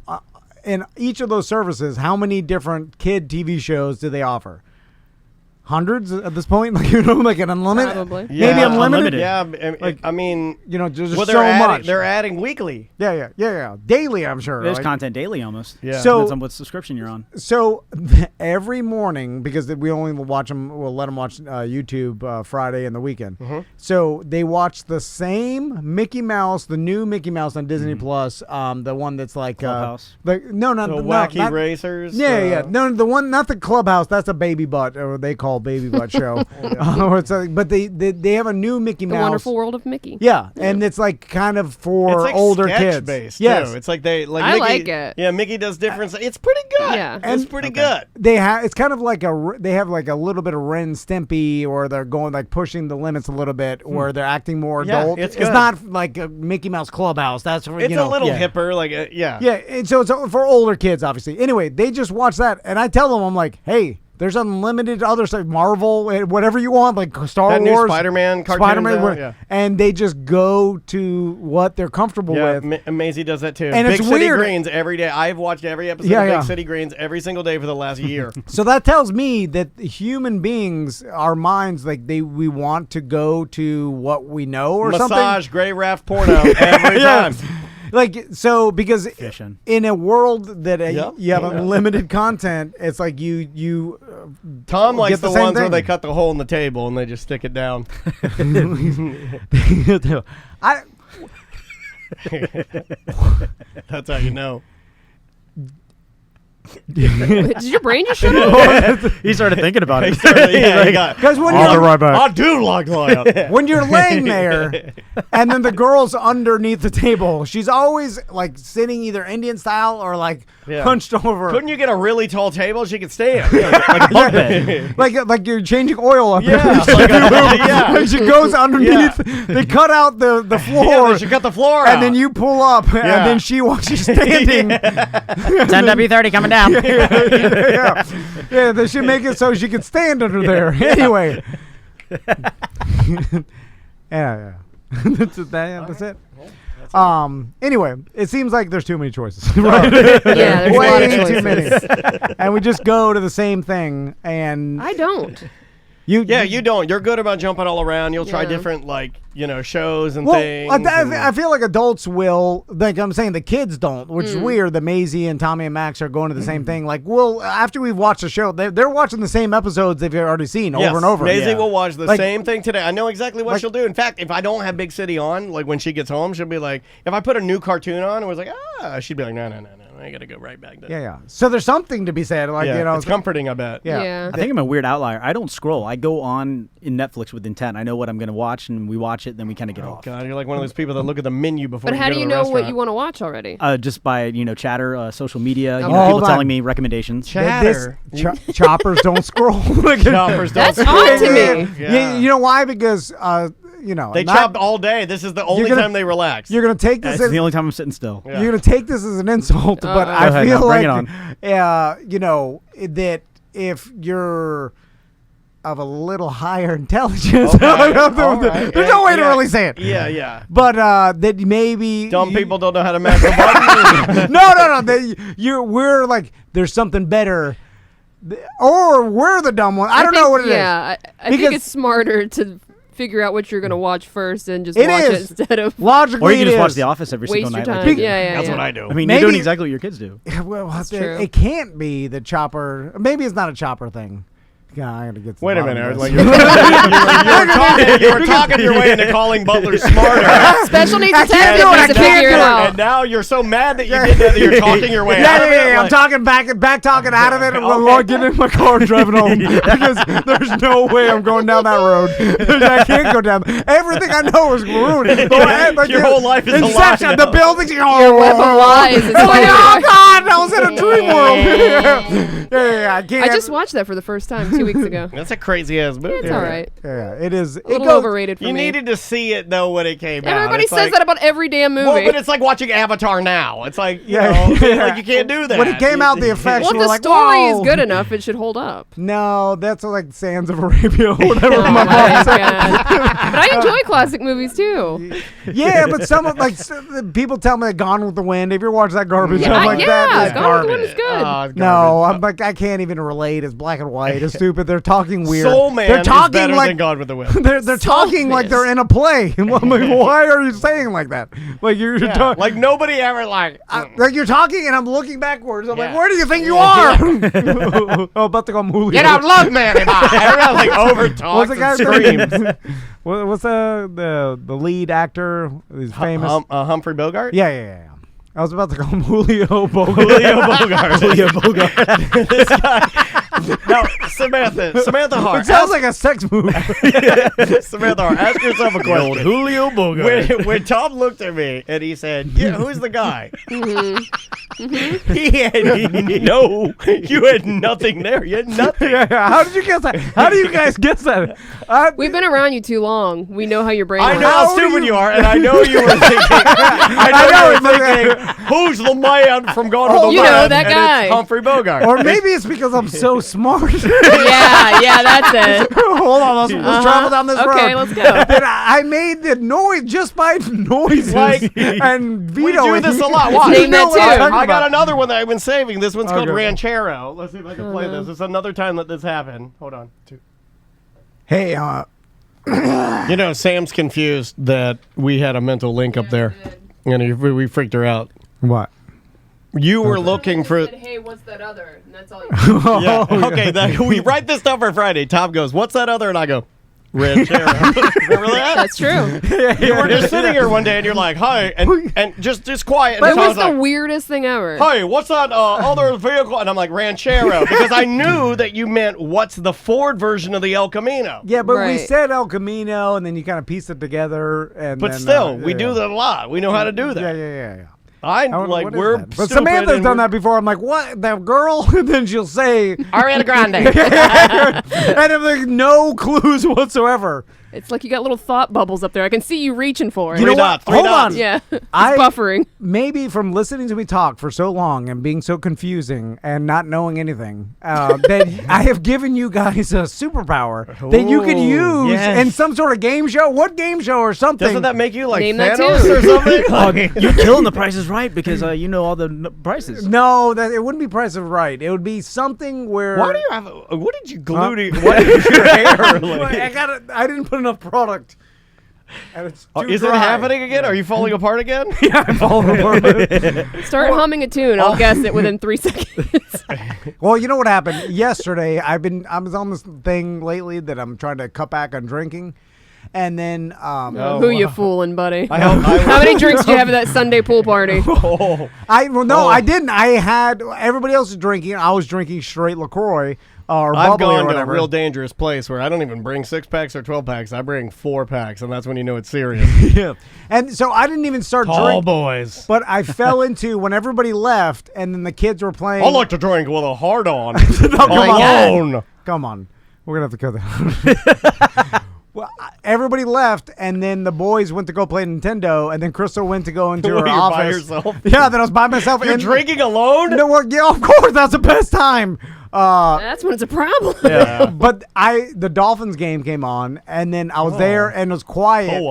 in each of those services, how many different kid TV shows do they offer? Hundreds at this point, like an unlimited, Probably. maybe unlimited. Yeah, Like, I mean, there's well, so much. They're adding weekly. Yeah, daily. I'm sure. There's like- content daily almost. Yeah. So- Depends on what subscription you're on. So every morning, because we only watch them, we'll let them watch YouTube Friday and the weekend. So they watch the same Mickey Mouse, the new Mickey Mouse on Disney Plus, the one that's like Clubhouse. not The wacky not, racers. Yeah. No, the one, not the Clubhouse. That's a baby butt, or they call baby butt show. But they have a new Mickey The Mouse. Wonderful World of Mickey. Yeah, and it's like kind of for It's like older sketch kids. based Yes, too. It's like I I like it. Yeah, Mickey does different. It's pretty good. Yeah. It's pretty good. they have. It's kind of like they have like a little bit of Ren and Stimpy, or they're going like pushing the limits a little bit, where they're acting more Yeah, adult. it's It's good. not like a Mickey Mouse Clubhouse. That's for, It's you know, a little yeah. hipper. Like yeah. Yeah, and so it's for older kids, obviously. Anyway, they just watch that, and I tell them, I'm like, hey, there's unlimited other stuff, Marvel, whatever you want, like Star That new Wars, Spider-Man cartoon's out, yeah. and they just go to what they're comfortable Yeah, with. Maisie does that too. And Big it's City weird. Greens every day. I've watched every episode Yeah, of yeah. Big City Greens every single day for the last year. So that tells me that human beings, our minds, like we want to go to what we know or something. Massage, gray raft porno every Yeah. time. Like, so because Fishing. in a world that Yep. you have unlimited content, it's like you Tom likes get the the same ones where thing. they cut the hole in the table and they just stick it down. I That's how you know. Did your brain just shut off? He started thinking about it. because when I'll be you're right back. I do like that. when you're laying there, and then the girl's underneath the table, she's always like sitting either Indian style or like Yeah. hunched over. Couldn't you get a really tall table she could stand? Like a bunk bed. like you're changing oil up Yeah, there. like yeah. Like she goes underneath. They cut out the Yeah, floor, they should cut the floor out. and then you pull up, and Yeah. then she's standing. 10W30 coming down. Yeah, they should make it so she can stand under there. Anyway. yeah. That's it. Anyway, it seems like there's too many choices. Right? Yeah, there's a lot of Way too choices. many. And we just go to the same thing, and I don't. Yeah, you don't. You're good about jumping all around. You'll try Yeah. different, shows and Well, things. I feel like adults will, like I'm saying, the kids don't, which is weird. That Maisie and Tommy and Max are going to the same thing. Like, after we've watched the show, they're watching the same episodes they've already seen over and over. Maisie Yeah. will watch the Like- same thing today. I know exactly what she'll do. In fact, if I don't have Big City on, like when she gets home, she'll be like, if I put a new cartoon on and was like, she'd be like, no, I gotta go right back to Yeah. So there's something to be said. Like, it's comforting, I bet. Yeah. I think I'm a weird outlier. I don't scroll. I go on in Netflix with intent. I know what I'm going to watch, and we watch it, then we kind of get off. God, you're like one of those people that look at the menu before. But how go do to you the know what restaurant. you want to watch already? Just by chatter, social media, Okay. people Hold on. telling me recommendations. Chatter. Choppers don't scroll. Like, Choppers don't That's scroll. odd to me. Yeah. You know why? Because They not- chopped all day. This is the only gonna- time they relax. You're gonna take this. It's As, the only time I'm sitting still. Yeah. You're gonna take this as an insult, but Go I ahead, feel now, bring like it that if you're of a little higher intelligence, Okay. All there's right. no way to Yeah. really say it. Yeah. But that maybe Dumb people don't know how to mash the button. no. We're like there's something better, or we're the dumb one. I don't know what it is. Yeah, I Because- think it's smarter to figure out what you're going to watch first and just It watch is. it instead of Logically, Or you can it just watch is. The Office every waste single your night. time. Like Yeah, That's yeah. what I do. I mean, Maybe- you're doing exactly what your kids do. Well, That's true. it can't be the chopper. Maybe it's not a chopper thing. Yeah, I gotta get. To the Wait a bottom minute. of Like this. you were talking your way into calling Butler smarter. Special needs I attention can't do it, I needs to can't figure do it it. out. And now you're so mad that you did that you're talking your way out of it. I'm Like, talking back talking out of it, and Okay. we're getting in my car and driving home because there's no way I'm going down that road. I can't go down. Everything I know is ruined. Your whole life is a lie Inception. now. The buildings. Your web of lies is Oh falling apart. God! I was in a dream world. yeah. I can't. I just watched that for the first time 2 weeks ago. That's a crazy ass movie. It's all right. Yeah, it is. A little it goes, overrated for You me. needed to see it though when it came out. Everybody It's says like- that about every damn movie. Well, but it's like watching Avatar now. It's like Yeah. like you can't do that. When it came out, the effects well, if were the like, story whoa. is good enough, it should hold up. No, that's like Sands of Arabia or whatever. Oh my my mom said. God. But I enjoy classic movies too. Yeah, but some of people tell me that Gone with the Wind. If you're watching that garbage, I'm like that is Gone with the garbage. Wind is good. Oh, it's No, garbage. I'm like I can't even relate. It's black and white. It's stupid. They're talking weird. Soul Man they're talking is better like than God with the Wind. they're talking like they're in a play. I'm like, why are you saying like that? Like you're Yeah, talking like nobody ever like. like you're talking and I'm looking backwards. I'm like, Yeah. where do you think you are? Oh, about to go Julio. You don't love me anymore. Everyone like over talks What's the and guy's screams. name? What's the lead actor? He's famous. Humphrey Bogart. Yeah. I was about to call him Julio Bogart. Julio Bogart. Julio Bogart. This guy. No, Samantha Hart. It sounds like a sex movie. Samantha Hart. Ask yourself a question. Julio Bogart. When Tom looked at me and he said, "Yeah, who's the guy?" He had you had nothing there. You had nothing. Yeah. How did you guess that? How do you guys guess that? We've been around you too long. We know how your brain I works. know how How do stupid you- you are, and I know you were thinking. I know you were thinking, who's the man from Gone with the You Wind? know, that And guy. it's Humphrey Bogart. Or maybe it's because I'm so smart. yeah, that's it. Hold on, let's travel down this road. Okay, let's go. That I made the noise just by noises Like, and We vetoing. do this a lot. Watch. Name that You know what I'm too. talking I got about. another one that I've been saving. This one's called Okay. Ranchero. Let's see if I can play this. It's another time that this happened. Hold on. Hey, You know, Sam's confused that we had a mental link up there. And we freaked her out. what? You were looking for. Hey, what's that other? And that's all. Yeah. Okay, we write this down for Friday. Tom goes, "What's that other?" And I go, Ranchero. Remember that? That's true. You were just sitting here one day and you're like, "Hi," and just quiet. But And it was Tom's the like, weirdest thing ever. "Hey, what's that other vehicle?" And I'm like, "Ranchero," because I knew that you meant what's the Ford version of the El Camino. Yeah, but we Right. said El Camino, and then you kind of piece it together. And But then, still, yeah, we do that a lot. We know how to do that. Yeah. I don't know like what is we're that. But stupid Samantha's and done we're- that before. I'm like, what? That girl? And then she'll say, Ariana Grande. and I'm like, no clues whatsoever. It's like you got little thought bubbles up there. I can see you reaching for it. You know Three dots, what? three Hold dots. on. Yeah, it's I- buffering. Maybe from listening to me talk for so long and being so confusing and not knowing anything, that I have given you guys a superpower that you could use yes. in some sort of game show. What game show or something? Doesn't that make you like Name that Thanos too. or something? Like, You're killing the prices right because you know all the prices. No, that it wouldn't be Price of Right. It would be something where. why do you have? What did you glue to? What is your hair? Like, I didn't put enough product. And it's too is it dry. happening again? Are you falling apart again? I'm falling apart. Start humming a tune. I'll guess it within 3 seconds. Well, you know what happened yesterday? I was on this thing lately that I'm trying to cut back on drinking, and then Oh, Who you fooling, buddy? I hope. How many drinks do you have at that Sunday pool party? I didn't. I had everybody else was drinking. I was drinking straight LaCroix or I've bubbly or gone to a whatever. real dangerous place where I don't even bring 6-packs or 12-packs. I bring 4-packs, and that's when you know it's serious. Yeah. And so I didn't even start Tall drinking. boys. But I fell into when everybody left, and then the kids were playing. I like to drink with a hard on. come on. Alone. Come on. We're going to have to cut that. Well, everybody left, and then the boys went to go play Nintendo, and then Crystal went to go into her You're office. by yourself? Yeah, then I was by myself. You're and drinking alone? No, well, yeah, of course, that's the best time. That's when it's a problem. Yeah. But the Dolphins game came on, and then I was there, and it was quiet. And-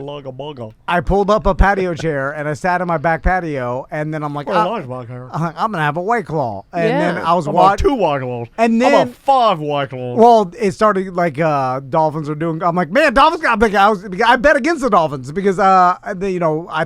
like a bugger. I pulled up a patio chair, and I sat on my back patio, and then I'm like, Well, nice back here. I'm going to have a White Claw. And Yeah. then I was I'm on watching. 2 White Claws. And I'm on then- 5 White Claws. Well, it started like Dolphins are doing. I'm like, man, Dolphins got big. I bet against the Dolphins because I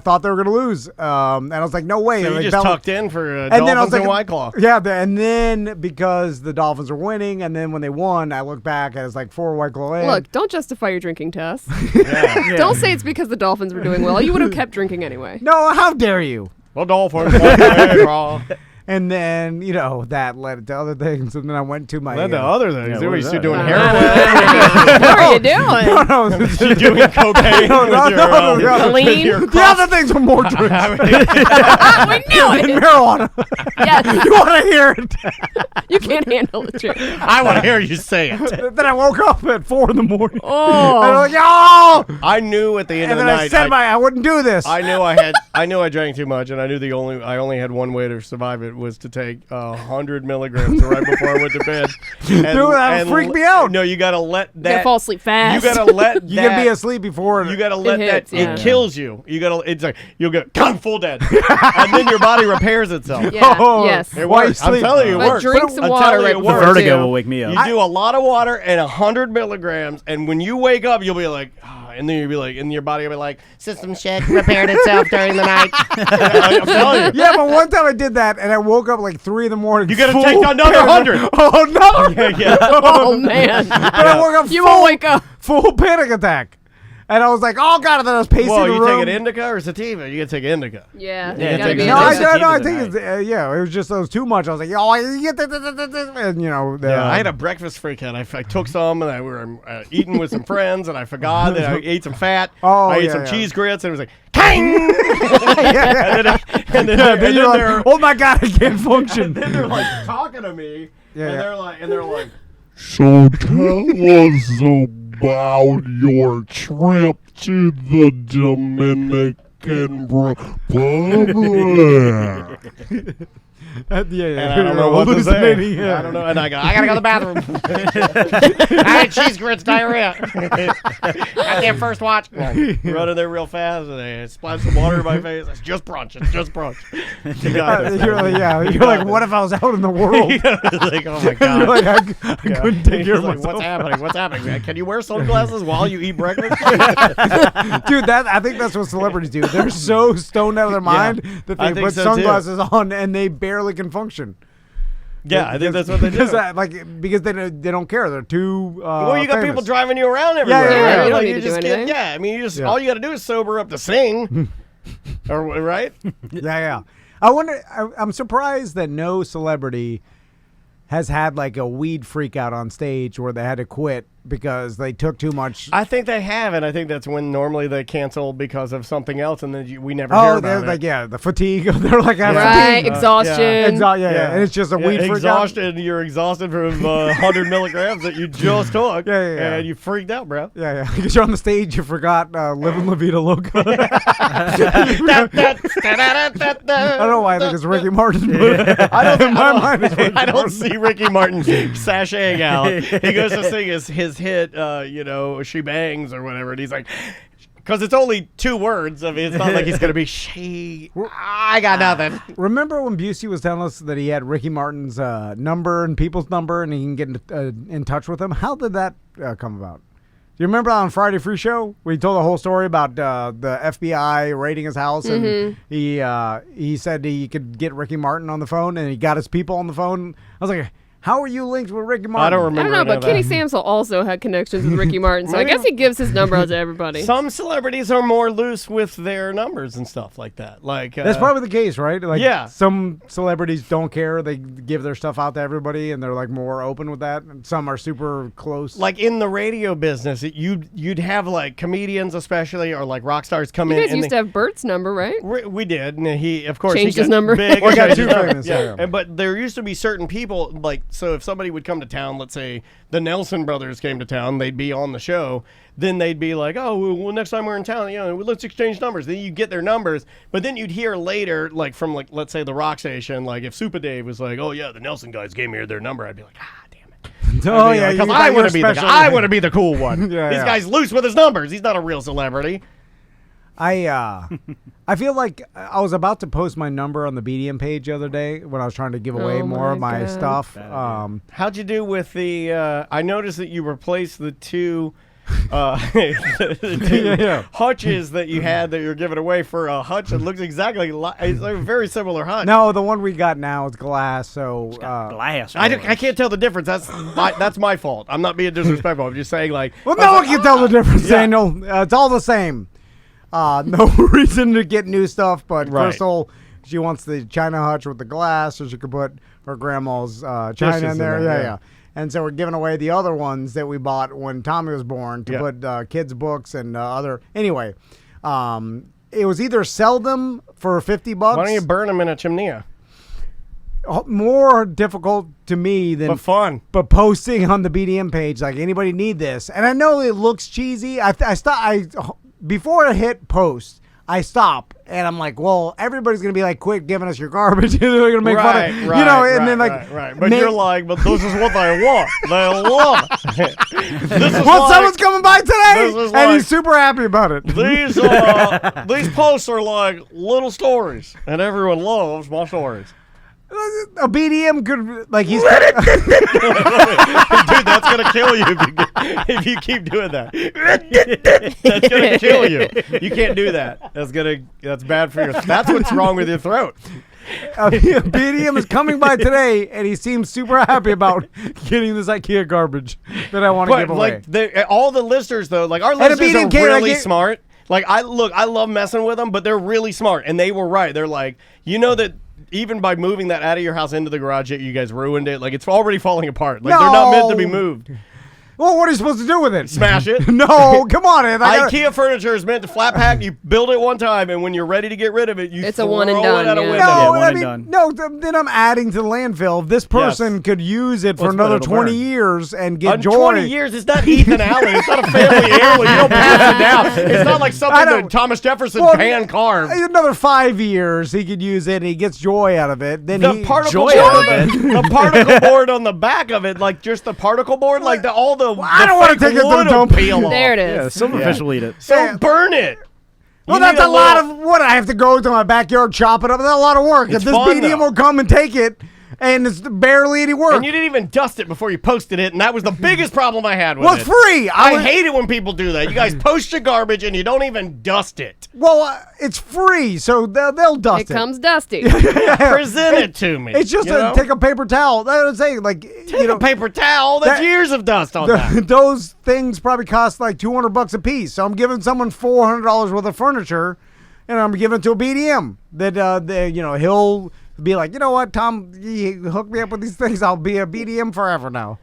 thought they were gonna lose. And I was like, no way. So Like, you that just was- tucked in for and then I was Dolphins like, and White Claw. Yeah, and then because the Dolphins are winning, and then when they won, I look back and it's like 4 White Claw in. Look, don't justify your drinking, Tess. Yeah. Don't say it's because the Dolphins were doing well. You would have kept drinking anyway. No, how dare you? The Dolphins. Hey, bro. And then that led to other things, and then I went to my. Then the other things. Yeah, They what were is used to that? doing Uh, heroin. What are you doing? No, no, You're doing cocaine No, with no, your, no, no. with Clean? your the other things were more drinks. we knew and it. marijuana. Yes, You want to hear it? you can't handle the truth. I want to hear you say it. Then I woke up at 4 in the morning. Oh, And I'm like, oh! I knew at the end And of then the I night. said I wouldn't do this. I knew I drank too much, and I knew I only had one way to survive it was to take 100 milligrams right before I went to bed. And, Dude, that would freak me out. No, you gotta let you gotta that. fall asleep fast. You gotta let you that. can be asleep before. You gotta let hits, that. yeah. It kills you. You gotta. It's like you'll get full dead, and then your body repairs itself. Yeah. Oh. Yes. It Why you works. I'm sleep? telling you, it But works. drink some I'm water telling right you, it before works. Vertigo too. will wake me up. You do a lot of water and 100 milligrams, and when you wake up, you'll be like, and then you'll be like, and your body will be like, System shit repaired itself during the night. I'm telling you. Yeah, but one time I did that, and I woke up like 3 in the morning. You gotta full take another 100. Oh no! Yeah. Oh man, But I woke up you full, won't wake up. full panic attack, and I was like, oh god! And then I was pacing Well, the you room. take an indica or sativa? You gotta take indica. Yeah, Yeah, you gotta take be it. No, Yeah, I, it's no, no, I sativas think at it's it was just those too much. I was like, oh, I get this, and Yeah, I had a breakfast freak out. I took some, and I were eating with some friends, and I forgot that I ate some fat. Oh, I ate yeah, some yeah. cheese grits, and it was like, King! yeah, and then then you're like, they're, oh my god, I can't function. then they're like talking to me, Yeah, and yeah. they're like, So tell us about your trip to the Dominican Republic. Yeah, and I don't know what to say. hallucinating, yeah. I don't know, and I go, I I gotta go to the bathroom. I had cheese grits diarrhea. Goddamn first watch. running there real fast, and they splash some water in my face. It's just brunch. It's just brunch. You got it. You're like, what if I was out in the world? like, oh my You're god. like, I couldn't take care of Like, myself. what's happening? What's happening? Can you wear sunglasses while you eat breakfast? Dude, I think that's what celebrities do. They're so stoned out of their mind that I they think put so, too. sunglasses on and they barely can function. Yeah, I think that's what they do. Because they don't care. They're too. Well, you got famous. people driving you around everywhere. yeah, right? you don't Like, need you to do just anything. Yeah, I mean, you just Yeah. all you got to do is sober up to sing, or right? Yeah. I wonder. I'm surprised that no celebrity has had like a weed freak out on stage where they had to quit because they took too much. I think they have, and I think that's when normally they cancel because of something else, and then we never hear Oh, about they're it. like, the fatigue. They're like, I have Right, fatigue. exhaustion. Yeah. And it's just a weed freak out. exhausted. You're exhausted from 100 milligrams that you just took, Yeah. and you freaked out, bro. Yeah. Because you're on the stage, you forgot Living La Vida Loca. I don't know why I think it's Ricky Martin. But I don't, in my mind, it's Ricky I don't Martin. see Ricky Martin sashaying out. He goes to sing his hit, She Bangs or whatever, and he's like, because it's only 2 words. I mean, it's not like he's going to be, I got nothing. Remember when Busey was telling us that he had Ricky Martin's number and people's number and he can get in touch with them? How did that come about? Do you remember on Friday Free Show where he told the whole story about the FBI raiding his house and he said he could get Ricky Martin on the phone and he got his people on the phone? I was like, how are you linked with Ricky Martin? I don't I remember. don't know, any but of Kenny that. Samuel also had connections with Ricky Martin, so I guess he gives his number out to everybody. Some celebrities are more loose with their numbers and stuff like that. Like That's probably the case, right? Like, Yeah. some celebrities don't care. They give their stuff out to everybody, and they're like more open with that. And some are super close. like in the radio business, you'd have like comedians especially or like rock stars come You in. guys and used to have Bert's number, right? we did, and he of course Changed he his got number. Big, Well, he got changed too his number. famous, yeah. But there used to be certain people like so if somebody would come to town, let's say the Nelson brothers came to town, they'd be on the show. Then they'd be like, "Oh, well, next time we're in town, let's exchange numbers." Then you get their numbers, but then you'd hear later, like from like let's say the rock station, like if Super Dave was like, "Oh yeah, the Nelson guys gave me their number," I'd be like, "Ah, damn it." oh, yeah. Because you I got want your to be the special- guy. I want to be the cool one. Yeah, This yeah. guy's loose with his numbers. He's not a real celebrity. I feel like I was about to post my number on the BDM page the other day when I was trying to give away Oh more of my my God. stuff. How'd you do with the? I noticed that you replaced the two. The two Yeah. hutches that you had that you're giving away for a hutch that looks exactly like it's like a very similar hutch. No, the one we got now is glass. So Glass. I can't tell the difference. That's my fault. I'm not being disrespectful. I'm just saying like. well, no one can tell the difference, Daniel. It's all the same. No reason to get new stuff, but Right. Crystal, she wants the China hutch with the glass, so she could put her grandma's China Dishes in there. in there, Yeah. yeah. And so we're giving away the other ones that we bought when Tommy was born to Yeah. put kids' books and other. Anyway, it was either sell them for $50. Why don't you burn them in a chimney? More difficult to me than But fun. but posting on the BDM page like anybody need this, and I know it looks cheesy. I before I hit post, I stop and I'm like, well, everybody's gonna be like, quit giving us your garbage. They're gonna make fun of and then like, right. But you're like, but this is what they want. They love it. This is well, like- someone's coming by today, this is and like- he's super happy about it. These posts are like little stories, and everyone loves my stories. A BDM could like he's Dude, that's gonna kill you if you keep doing that. That's gonna kill you. You can't do that. That's bad for your. That's what's wrong with your throat. a BDM is coming by today, and he seems super happy about getting this IKEA garbage that I want to give But away. like all the listeners though, like our a listeners are BDM kid, really like, smart. Like I love messing with them, but they're really smart, and they were right. They're like, you know that. Even by moving that out of your house into the garage, you guys ruined it. Like it's already falling apart. Like they're not meant to be No. moved. Well, what are you supposed to do with it? Smash it. No, come on, Ed. I gotta- IKEA furniture is meant to flat pack. You build it one time, and when you're ready to get rid of it, you It's a throw one and it done, out a yeah. window. No, one I and mean, done. no. Then I'm adding to the landfill. If this person could use it for Let's put another it'll 20 burn. years and get On joy. 20 years, it's not Ethan Allen. It's not a family heirloom. You don't pass it down. It's not like I something don't- that Thomas Jefferson Well, hand carved. Another 5 years, he could use it. And he gets joy out of it. Then The he particle joy board, out of the particle board on the back of it, like just the particle board, like all the. I don't wanna take it to the wood will dump. peel off. There it Yeah, is. silverfish will eat it. So Yeah. burn it. Well, You that's need a lot of what I have to go to my backyard, chop it up. That's a lot of work. It's If this fun, BDM though. will come and take it, and it's barely any work. And you didn't even dust it before you posted it, and that was the biggest problem I had with well, it. it's free. I hate it when people do that. You guys post your garbage and you don't even dust it. Well, it's free, so they'll dust It it. comes dusty. Present it to me. It's just you know? take a paper towel. That's what I'm saying. Like, Take a paper towel. That's that- years of dust on that. those things probably cost like $200 a piece. So I'm giving someone $400 worth of furniture, and I'm giving it to a BDM that he'll be like, you know what, Tom, you hook me up with these things. I'll be a BDM forever now.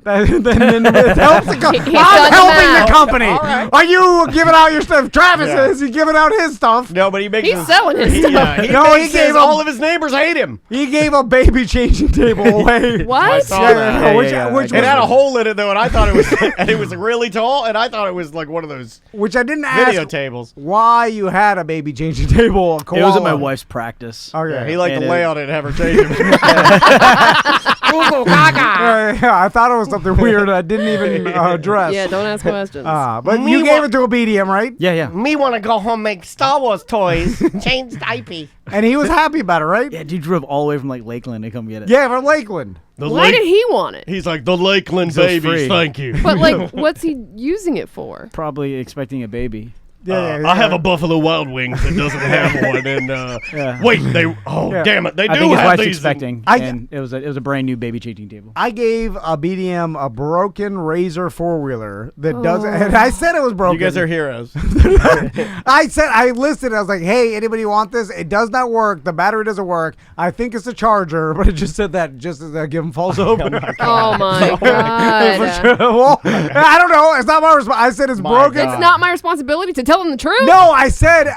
then it helps the company. He's I'm done the helping math. the company. All right. Are you giving out your stuff? Travis is. He's giving out his stuff. No, but he makes He's selling his stuff. Yeah, No, he makes gave his, him- all of his neighbors hate him. He gave a baby changing table away. What? saw that. Which It was, had a hole in it though, and I thought it was, and it was really tall, and I thought it was like one of those which I didn't video ask tables. why you had a baby changing table. A It was at my koala. wife's practice. Okay. Yeah, he liked And to it- lay on it and have her change him. Goo goo gaga. Yeah, I thought it was something weird I didn't even address. Yeah, don't ask questions. But you gave it to a BDM, right? Yeah. Me want to go home and make Star Wars toys. Change the IP. And he was happy about it, right? Yeah, dude drove all the way from like Lakeland to come get it. Yeah, from Lakeland. Why did he want it? He's like the Lakeland So it's babies. free. Thank you. But like, what's he using it for? Probably expecting a baby. I have a Buffalo Wild Wings that doesn't have one, and Yeah. wait, damn it, they I do think his have wife's these. expecting, I- and it was a brand new baby changing table. I gave a BDM a broken Razor 4-wheeler that does, and I said it was broken. You guys are heroes. I listed it. I was like, hey, anybody want this? It does not work. The battery doesn't work. I think it's a charger, but it just said that just as I give them false hope. Oh my god! Well, I don't know. It's not my responsibility. I said it's My broken. God. It's not my responsibility to tell them the truth. No, I said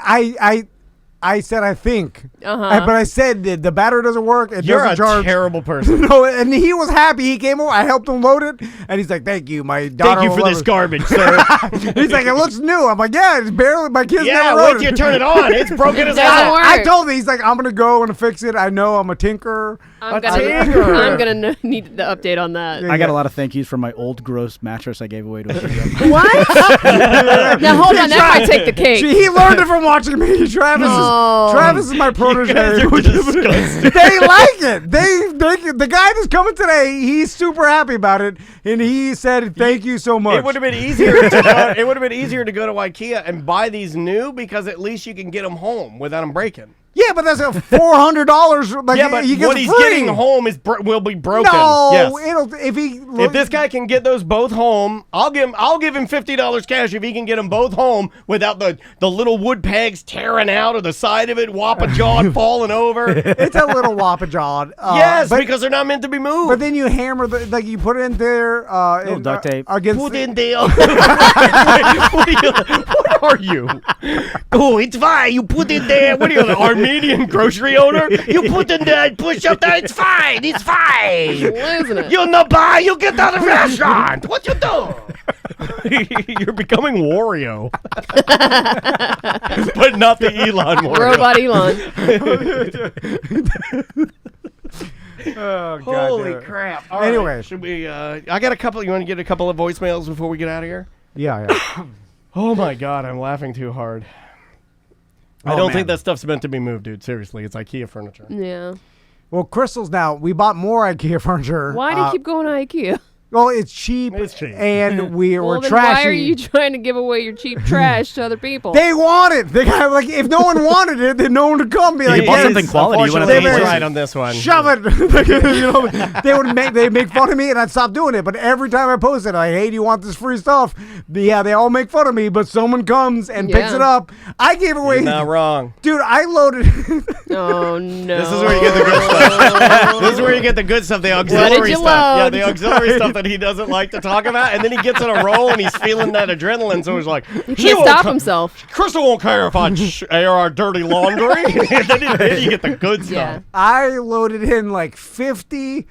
I said I think, Uh-huh. but I said that the battery doesn't work. It You're a doesn't charge. terrible person. No, and he was happy. He came over. I helped him load it, and he's like, "Thank you, my daughter." Thank you will for love this it." garbage, sir. He's like, "It looks new." I'm like, "Yeah, it's barely. My kids Yeah, never wait rode till you it." turn it on. It's broken as Doesn't hell. work. I told him. He's like, "I'm gonna go and fix it. I know I'm a tinkerer." I'm tinker. gonna need the update on that. I got a lot of thank yous for my old gross mattress I gave away to a studio. What? Now hold on, that might take the cake. He learned it from watching me. Travis is my protege. You're disgusting. They like it. The guy that's coming today, he's super happy about it, and he said, "Thank you so much." It would have been easier. It would have been easier to go to IKEA and buy these new because at least you can get them home without them breaking. Yeah, but that's a $400. Like, Yeah, but he gets what he's free. getting home will be broken. No, Yes. it'll if he If this guy can get those both home, I'll give him $50 cash if he can get them both home without the little wood pegs tearing out of the side of it, whoppa-jawed, falling over. it's a little whoppajawed. Yes, but, because they're not meant to be moved. but then you hammer you put it in there. Little duct tape. against. Put in there. What are you? Oh, it's fine. You put it there. What are you, an Armenian grocery owner? You put in there and push up there. It's fine. It's fine. Losing it. You no buy. You get out of the restaurant. What you do? You're becoming Wario, but not the Elon Wario. Robot Elon. Oh, God Holy damn it. crap! All right, Anyway. should we? I got a couple. You want to get a couple of voicemails before we get out of here? Yeah. Oh my God, I'm laughing too hard. I Oh, don't man. think that stuff's meant to be moved, dude. Seriously, it's IKEA furniture. Yeah. Well, Crystal's now. We bought more IKEA furniture. Why do you keep going to IKEA? Well, it's cheap. It's cheap. And we're Well, then trashy. why are you trying to give away your cheap trash to other people? They want it. They got like if no one wanted it, then no one would come. Be like, you bought "Yes, something quality, you wanna Unfortunately, pay he's for it." right on this one. Shove it. You know, they make fun of me, and I'd stop doing it. But every time I post it, like, "Hey, do you want this free stuff?" They all make fun of me, but someone comes and picks Yeah. it up. I gave away, You're not wrong. dude. I loaded. Oh no. This is where you get the good stuff. This is where you get the good stuff, the auxiliary you stuff. Yeah, load? the auxiliary stuff that he doesn't like to talk about, and then he gets on a roll and he's feeling that adrenaline, so he's like, He can't stop himself. Crystal won't care if I air our dirty laundry. And then you get the good stuff. Yeah. I loaded in like 50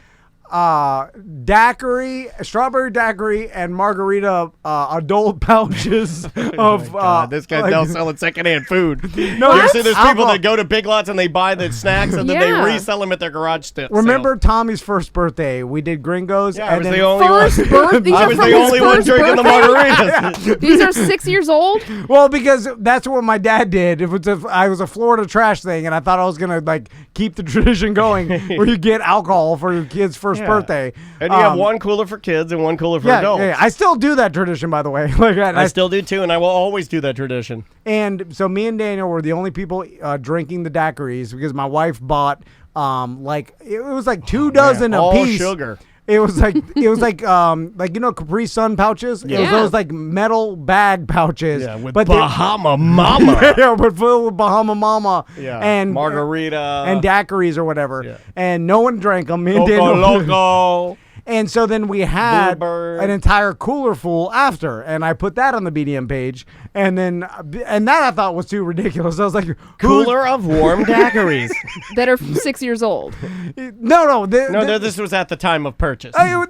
daiquiri, strawberry daiquiri, and margarita adult pouches of. God, this guy's like- now selling secondhand food. No, You ever see those people alcohol. that go to Big Lots and they buy the snacks and then Yeah. they resell them at their garage sale? Remember Tommy's first birthday? We did Gringos. Yeah, I and was then the only one. First birth. These I are was from the his only one first drinking the birthday? margaritas. These are 6 years old. Well, because that's what my dad did. I was a Florida trash thing, and I thought I was gonna like keep the tradition going, where you get alcohol for your kid's first Yeah. birthday. And you have one cooler for kids and one cooler for Yeah, adults. yeah, I still do that tradition, by the way. Like I still do too, and I will always do that tradition. and so me and Daniel were the only people drinking the daiquiris because my wife bought like it was like 2 dozen a All piece. sugar. It was like Capri Sun pouches. It was Yeah. those like metal bag pouches. Yeah, with but they- Bahama Mama. yeah, but filled with Bahama Mama. Yeah, and margarita and daiquiris or whatever. Yeah. And no one drank them. Me and Loco Daniel. Loco. And so then we had Bluebird. an entire cooler full after, and I put that on the BDM page, and that I thought was too ridiculous. I was like, Cooler of warm daiquiris. That are 6 years old. No, This was at the time of purchase. it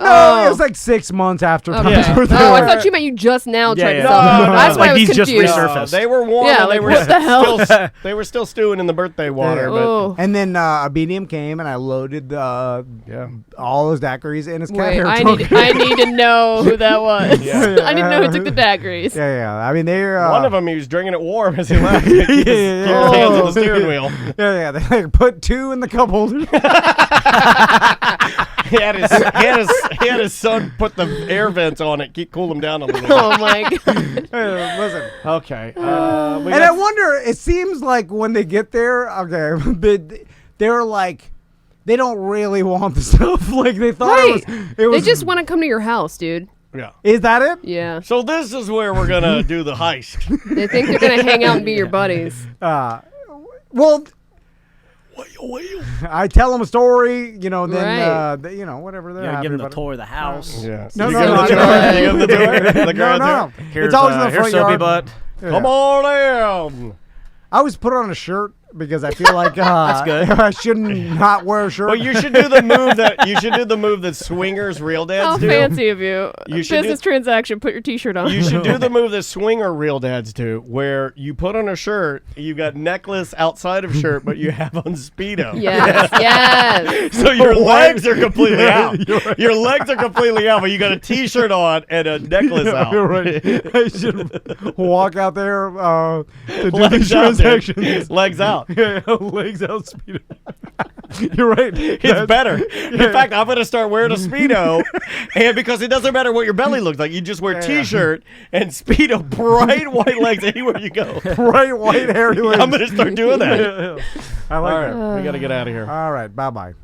was like 6 months after. Okay. Yeah. Oh, I thought you meant you just now tried to yeah. sell them. No, That's why like I was these just confused. resurfaced. They were warm. Yeah, and they like, were what the hell? Still, they were still stewing in the birthday water. Oh. And then a BDM came, and I loaded all those daiquiris in his cat Wait, hair I trunk. need to know who that was. Yeah. I need to know who took the daiquiris. Yeah. I mean, they're One of them, he was drinking it warm as he left. Keep his hands on the steering wheel. Yeah. They like, put 2 in the cup holder. He had his son put the air vents on it, cool him down a little bit. Oh my god. Listen. Okay. And I wonder, it seems like when they get there, okay, but they're like, they don't really want the stuff. Like they thought Right. it was. They just want to come to your house, dude. Yeah. Is that it? Yeah. So this is where we're gonna do the heist. They think they're gonna hang out and be your buddies. Well, I tell them a story, then Right. whatever. They're You happy give them the about it. tour of the house. Yeah. No, You no, give no, him the no, tour? no. You give him the tour? The grand No. tour? It's always in the here's front Soapy yard. Butt. Come on in. I always put on a shirt because I feel like That's good. I shouldn't not wear a shirt. Well, you should do the move that swingers real dads How do. fancy of you. You should Business transaction. Put your T-shirt on. You should do the move that swinger real dads do, where you put on a shirt, you got necklace outside of shirt, but you have on Speedo. Yes. So your legs are completely out. Your legs are completely out, but you got a T-shirt on and a necklace out. You're right. I should walk out there to do these Legs out, dude. transactions. Legs out. Yeah, legs out, Speedo. You're right. It's better. In fact, I'm going to start wearing a Speedo, and because it doesn't matter what your belly looks like, you just wear T-shirt and Speedo, bright white legs anywhere you go. Bright white hairy legs. I'm going to start doing that. I like All that. right, we got to get out of here. All right. Bye-bye.